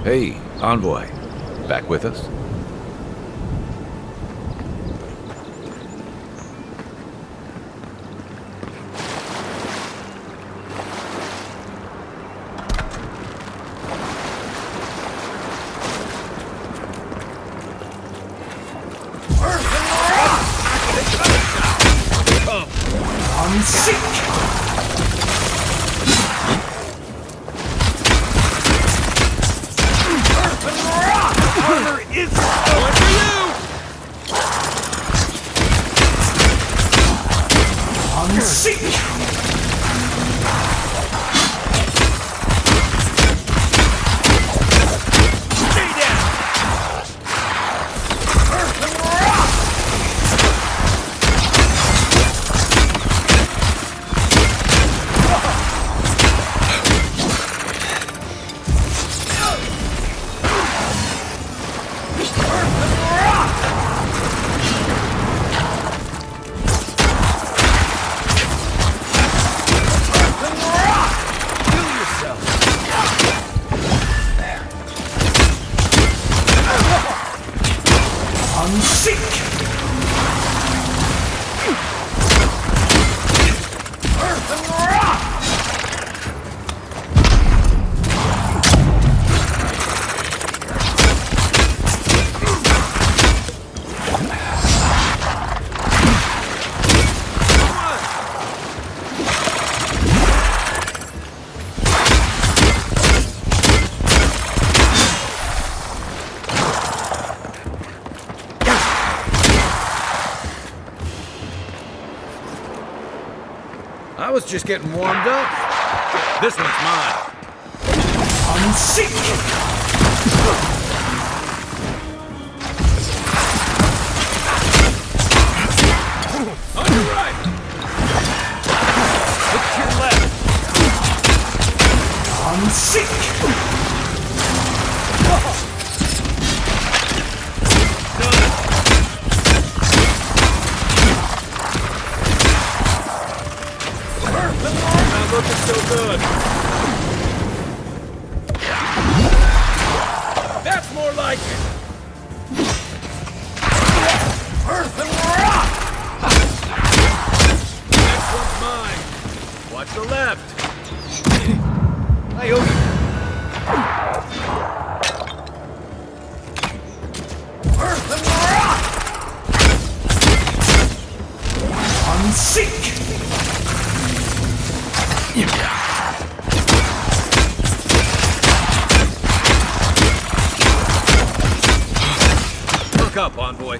Speaker 3: Hey, Envoy. Back with us?
Speaker 1: I'm sick! Armor is going for you! I'm sick! Stay down! Earth and rock! I'm sick! Earth and rock!
Speaker 3: I was just getting warmed up. This one's mine.
Speaker 1: I'm sick!
Speaker 3: On your right! Look to your left!
Speaker 1: I'm sick!
Speaker 3: Not looking so good. That's more like it.
Speaker 1: Earth and rock!
Speaker 3: Next one's mine. Watch the left. I owe you. up, Envoy.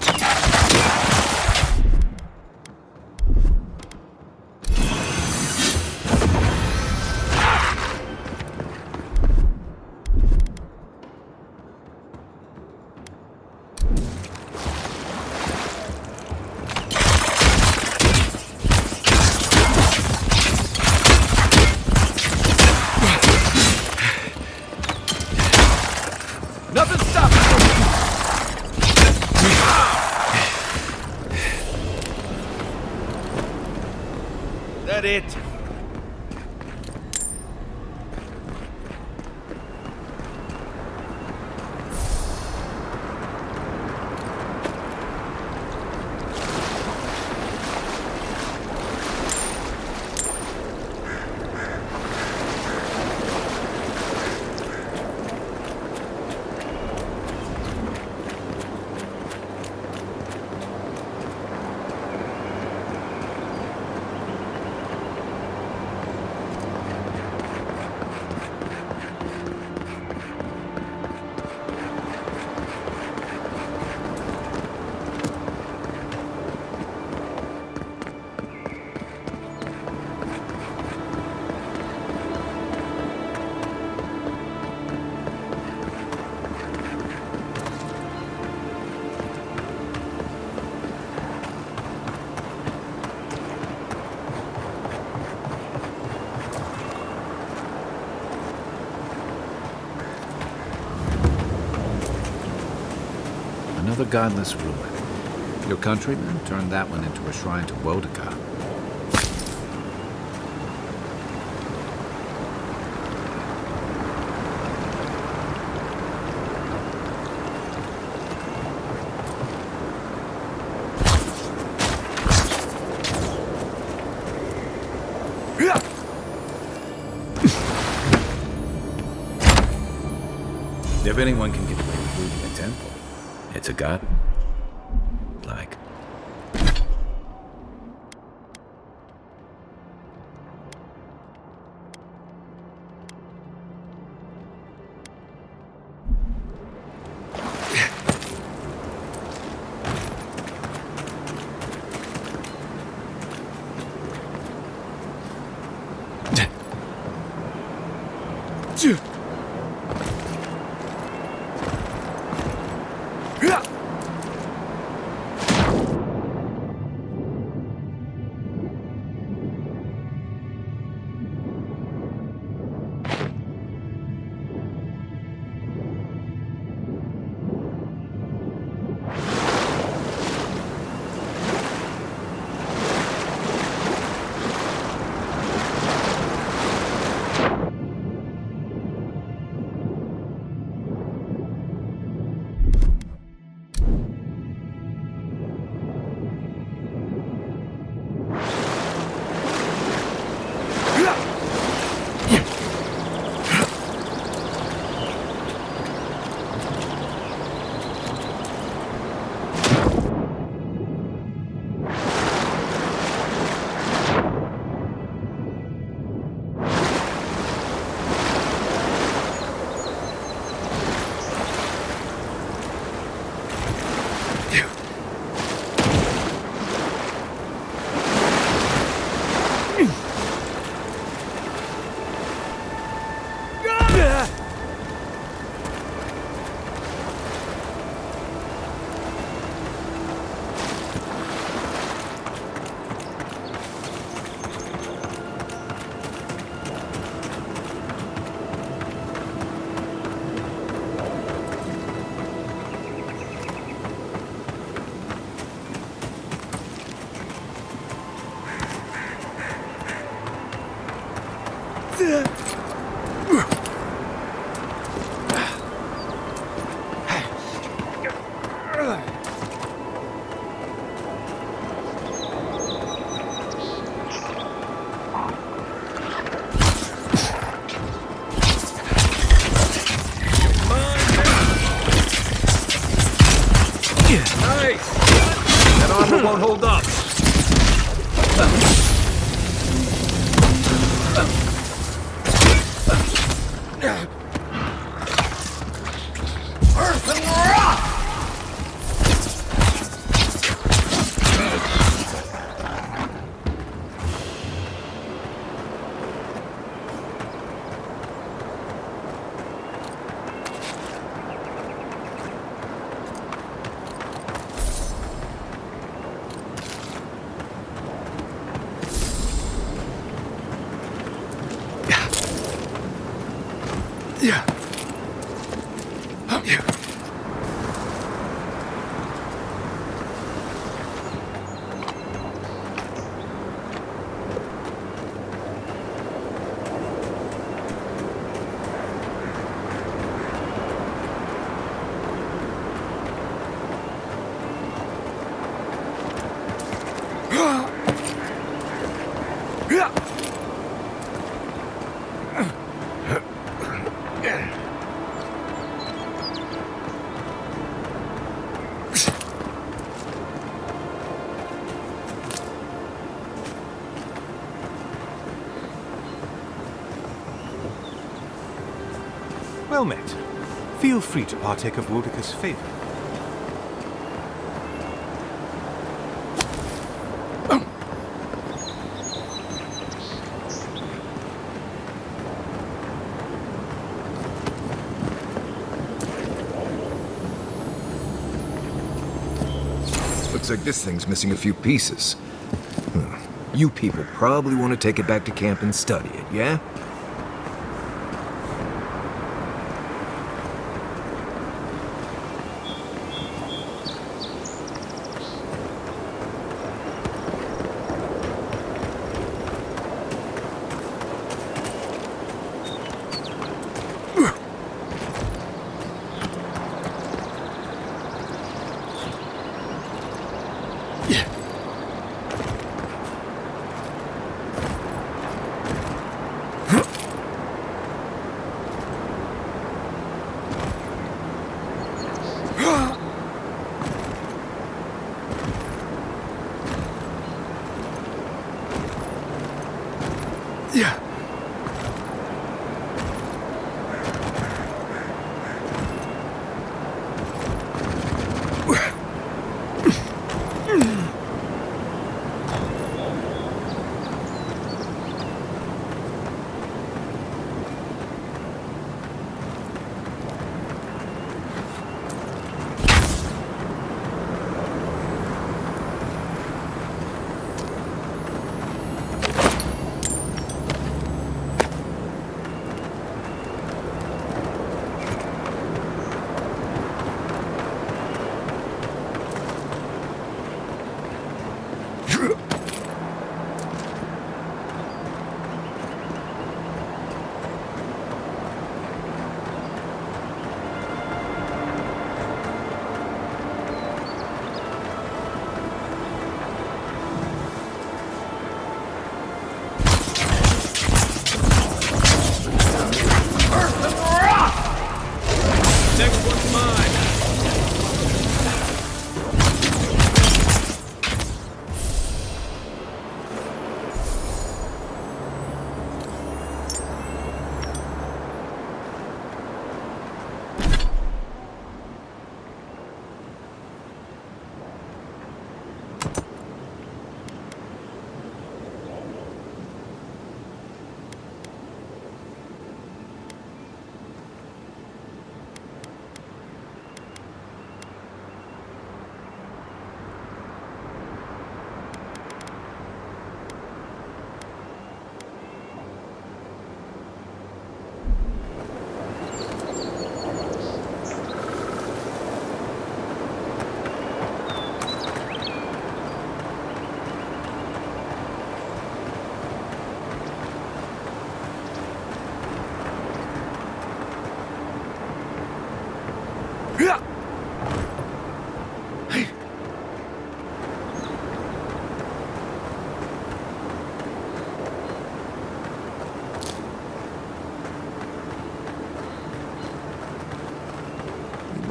Speaker 10: Nothing stopping me!
Speaker 11: That it?
Speaker 3: Another godless ruin. Your countrymen turned that one into a shrine to Wodaka. If anyone can get away with looting a temple, it's a god. Like. Nice! That armor won't hold up.
Speaker 1: Earth and rock!
Speaker 8: Well met. Feel free to partake of Woedica's favor.
Speaker 6: Looks like this thing's missing a few pieces. You people probably want to take it back to camp and study it, yeah?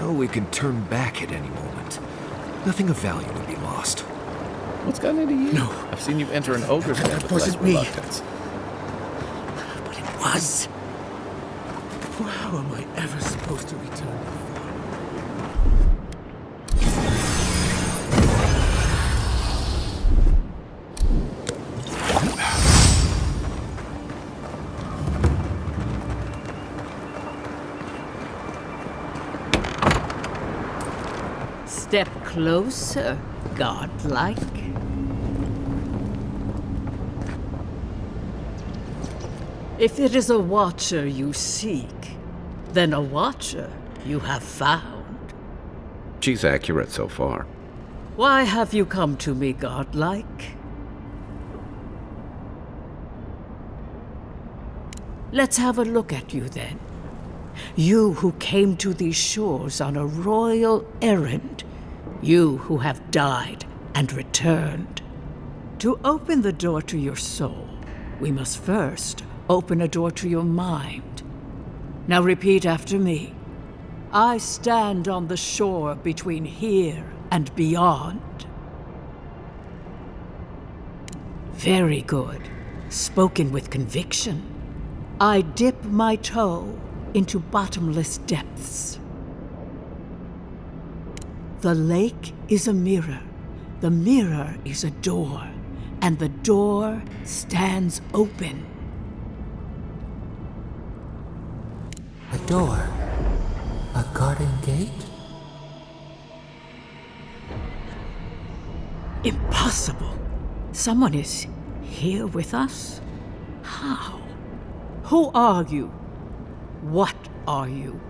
Speaker 6: We can turn back at any moment. Nothing of value would be lost.
Speaker 3: What's gotten into you? No. I've seen you enter an ogre's den with less reluctance.
Speaker 9: But it was. How am I ever supposed to return?
Speaker 18: Step closer, godlike. If it is a watcher you seek, then a watcher you have found.
Speaker 3: She's accurate so far.
Speaker 18: Why have you come to me, godlike? Let's have a look at you then. You who came to these shores on a royal errand. You who have died and returned. To open the door to your soul, we must first open a door to your mind. Now repeat after me. I stand on the shore between here and beyond. Very good. Spoken with conviction. I dip my toe
Speaker 5: into bottomless depths. The lake is a mirror, the mirror is a door, and the door stands open.
Speaker 4: A door? A garden gate?
Speaker 5: Impossible. Someone is here with us? How? Who are you? What are you?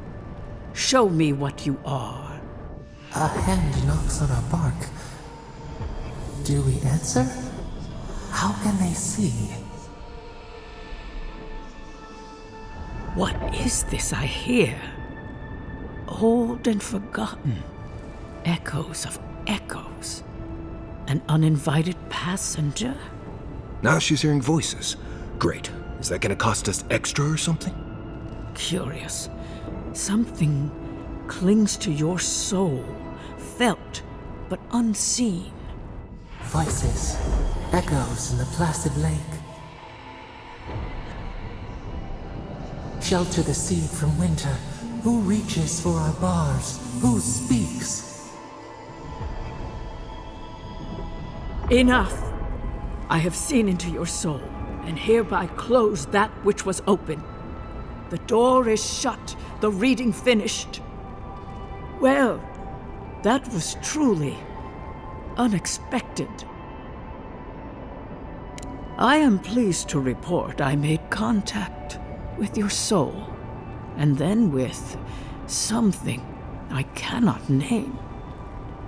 Speaker 5: Show me what you are.
Speaker 4: A hand knocks on our bark. Do we answer? How can they see?
Speaker 5: What is this I hear? Old and forgotten. Echoes of echoes. An uninvited passenger?
Speaker 6: Now she's hearing voices. Great. Is that gonna cost us extra or something?
Speaker 5: Curious. Something clings to your soul, felt but unseen.
Speaker 4: Voices, echoes in the placid lake. Shelter the seed from winter. Who reaches for our bars? Who speaks?
Speaker 5: Enough! I have seen into your soul, and hereby close that which was open. The door is shut, the reading finished. Well, that was truly unexpected. I am pleased to report I made contact with your soul, and then with something I cannot name.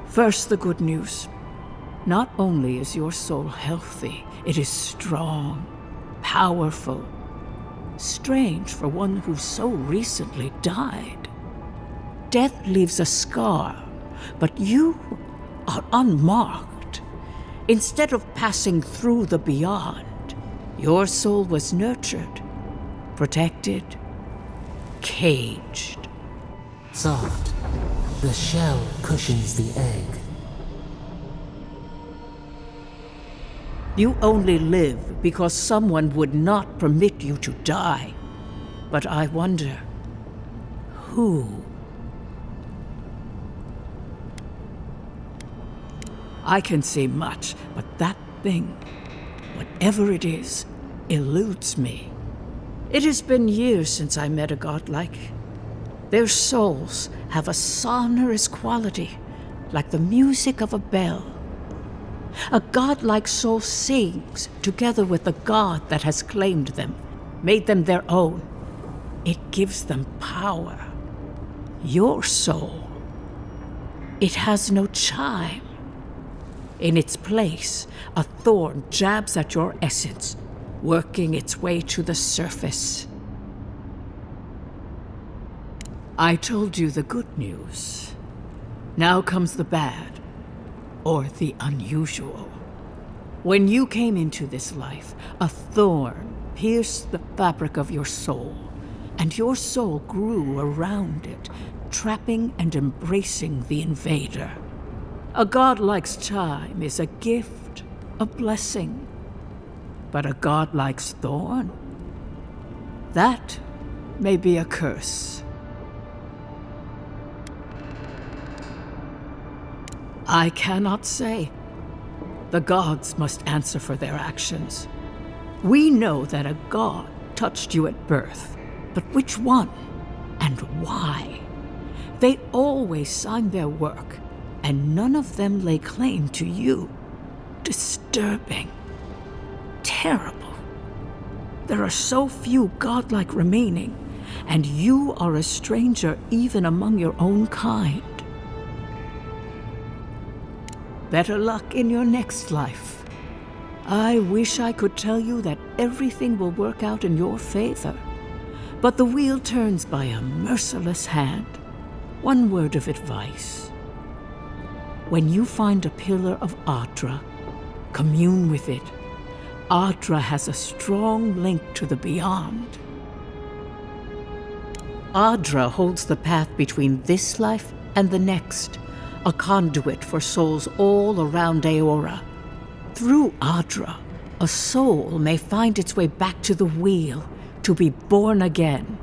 Speaker 5: First, the good news. Not only is your soul healthy, it is strong, powerful. Strange for one who so recently died. Death leaves a scar, but you are unmarked. Instead of passing through the beyond, your soul was nurtured, protected, caged.
Speaker 4: Soft. The shell cushions the egg.
Speaker 5: You only live because someone would not permit you to die. But I wonder, who? I can say much, but that thing, whatever it is, eludes me. It has been years since I met a godlike. Their souls have a sonorous quality, like the music of a bell. A godlike soul sings together with the god that has claimed them, made them their own. It gives them power. Your soul, it has no chime. In its place, a thorn jabs at your essence, working its way to the surface. I told you the good news. Now comes the bad, or the unusual. When you came into this life, a thorn pierced the fabric of your soul, and your soul grew around it, trapping and embracing the invader. A godlike's chime is a gift, a blessing. But a godlike's thorn? That may be a curse. I cannot say. The gods must answer for their actions. We know that a god touched you at birth, but which one and why? They always sign their work, and none of them lay claim to you. Disturbing. Terrible. There are so few godlike remaining, and you are a stranger even among your own kind. Better luck in your next life. I wish I could tell you that everything will work out in your favor, but the wheel turns by a merciless hand. One word of advice. When you find a pillar of Adra, commune with it. Adra has a strong link to the beyond. Adra holds the path between this life and the next, a conduit for souls all around Aora. Through Adra, a soul may find its way back to the wheel, to be born again.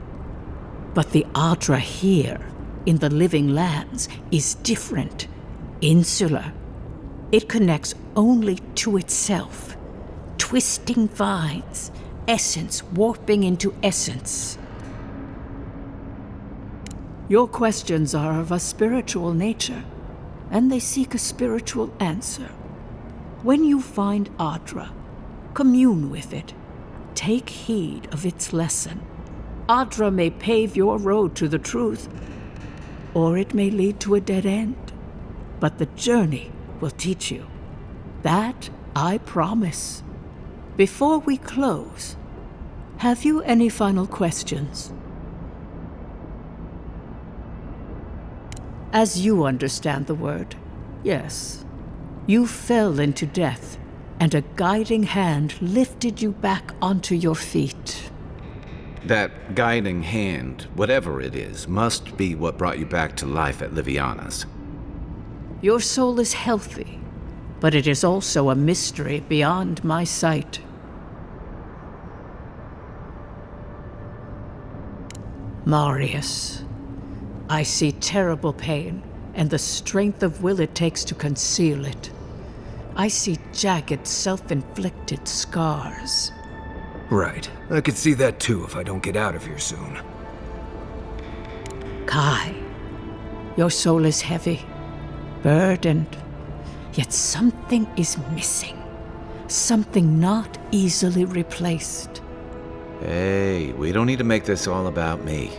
Speaker 5: But the Adra here, in the living lands, is different. Insular. It connects only to itself. Twisting vines, essence warping into essence. Your questions are of a spiritual nature, and they seek a spiritual answer. When you find Adra, commune with it. Take heed of its lesson. Adra may pave your road to the truth, or it may lead to a dead end. But the journey will teach you. That I promise. Before we close, have you any final questions? As you understand the word, yes. You fell into death, and a guiding hand lifted you back onto your feet.
Speaker 3: That guiding hand, whatever it is, must be what brought you back to life at Liviana's.
Speaker 5: Your soul is healthy, but it is also a mystery beyond my sight. Marius, I see terrible pain and the strength of will it takes to conceal it. I see jagged, self-inflicted scars.
Speaker 6: Right. I could see that too if I don't get out of here soon.
Speaker 5: Kai, your soul is heavy, burdened, yet something is missing. Something not easily replaced.
Speaker 3: Hey, we don't need to make this all about me.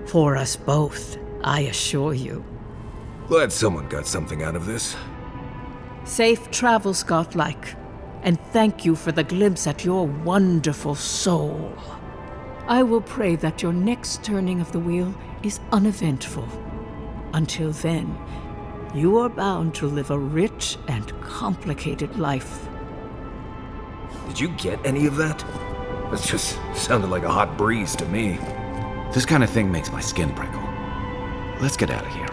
Speaker 5: For us both, I assure you.
Speaker 6: Glad someone got something out of this.
Speaker 5: Safe travels, Godlike, and thank you for the glimpse at your wonderful soul. I will pray that your next turning of the wheel is uneventful. Until then, you are bound to live a rich and complicated life.
Speaker 6: Did you get any of that? That just sounded like a hot breeze to me.
Speaker 3: This kind of thing makes my skin prickle. Let's get out of here.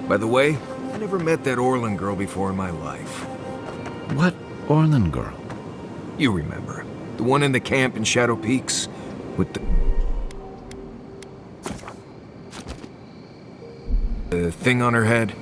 Speaker 6: By the way, I never met that Orlin girl before in my life.
Speaker 3: What Orlin girl?
Speaker 6: You remember. The one in the camp in Shadow Peaks? With the thing on her head?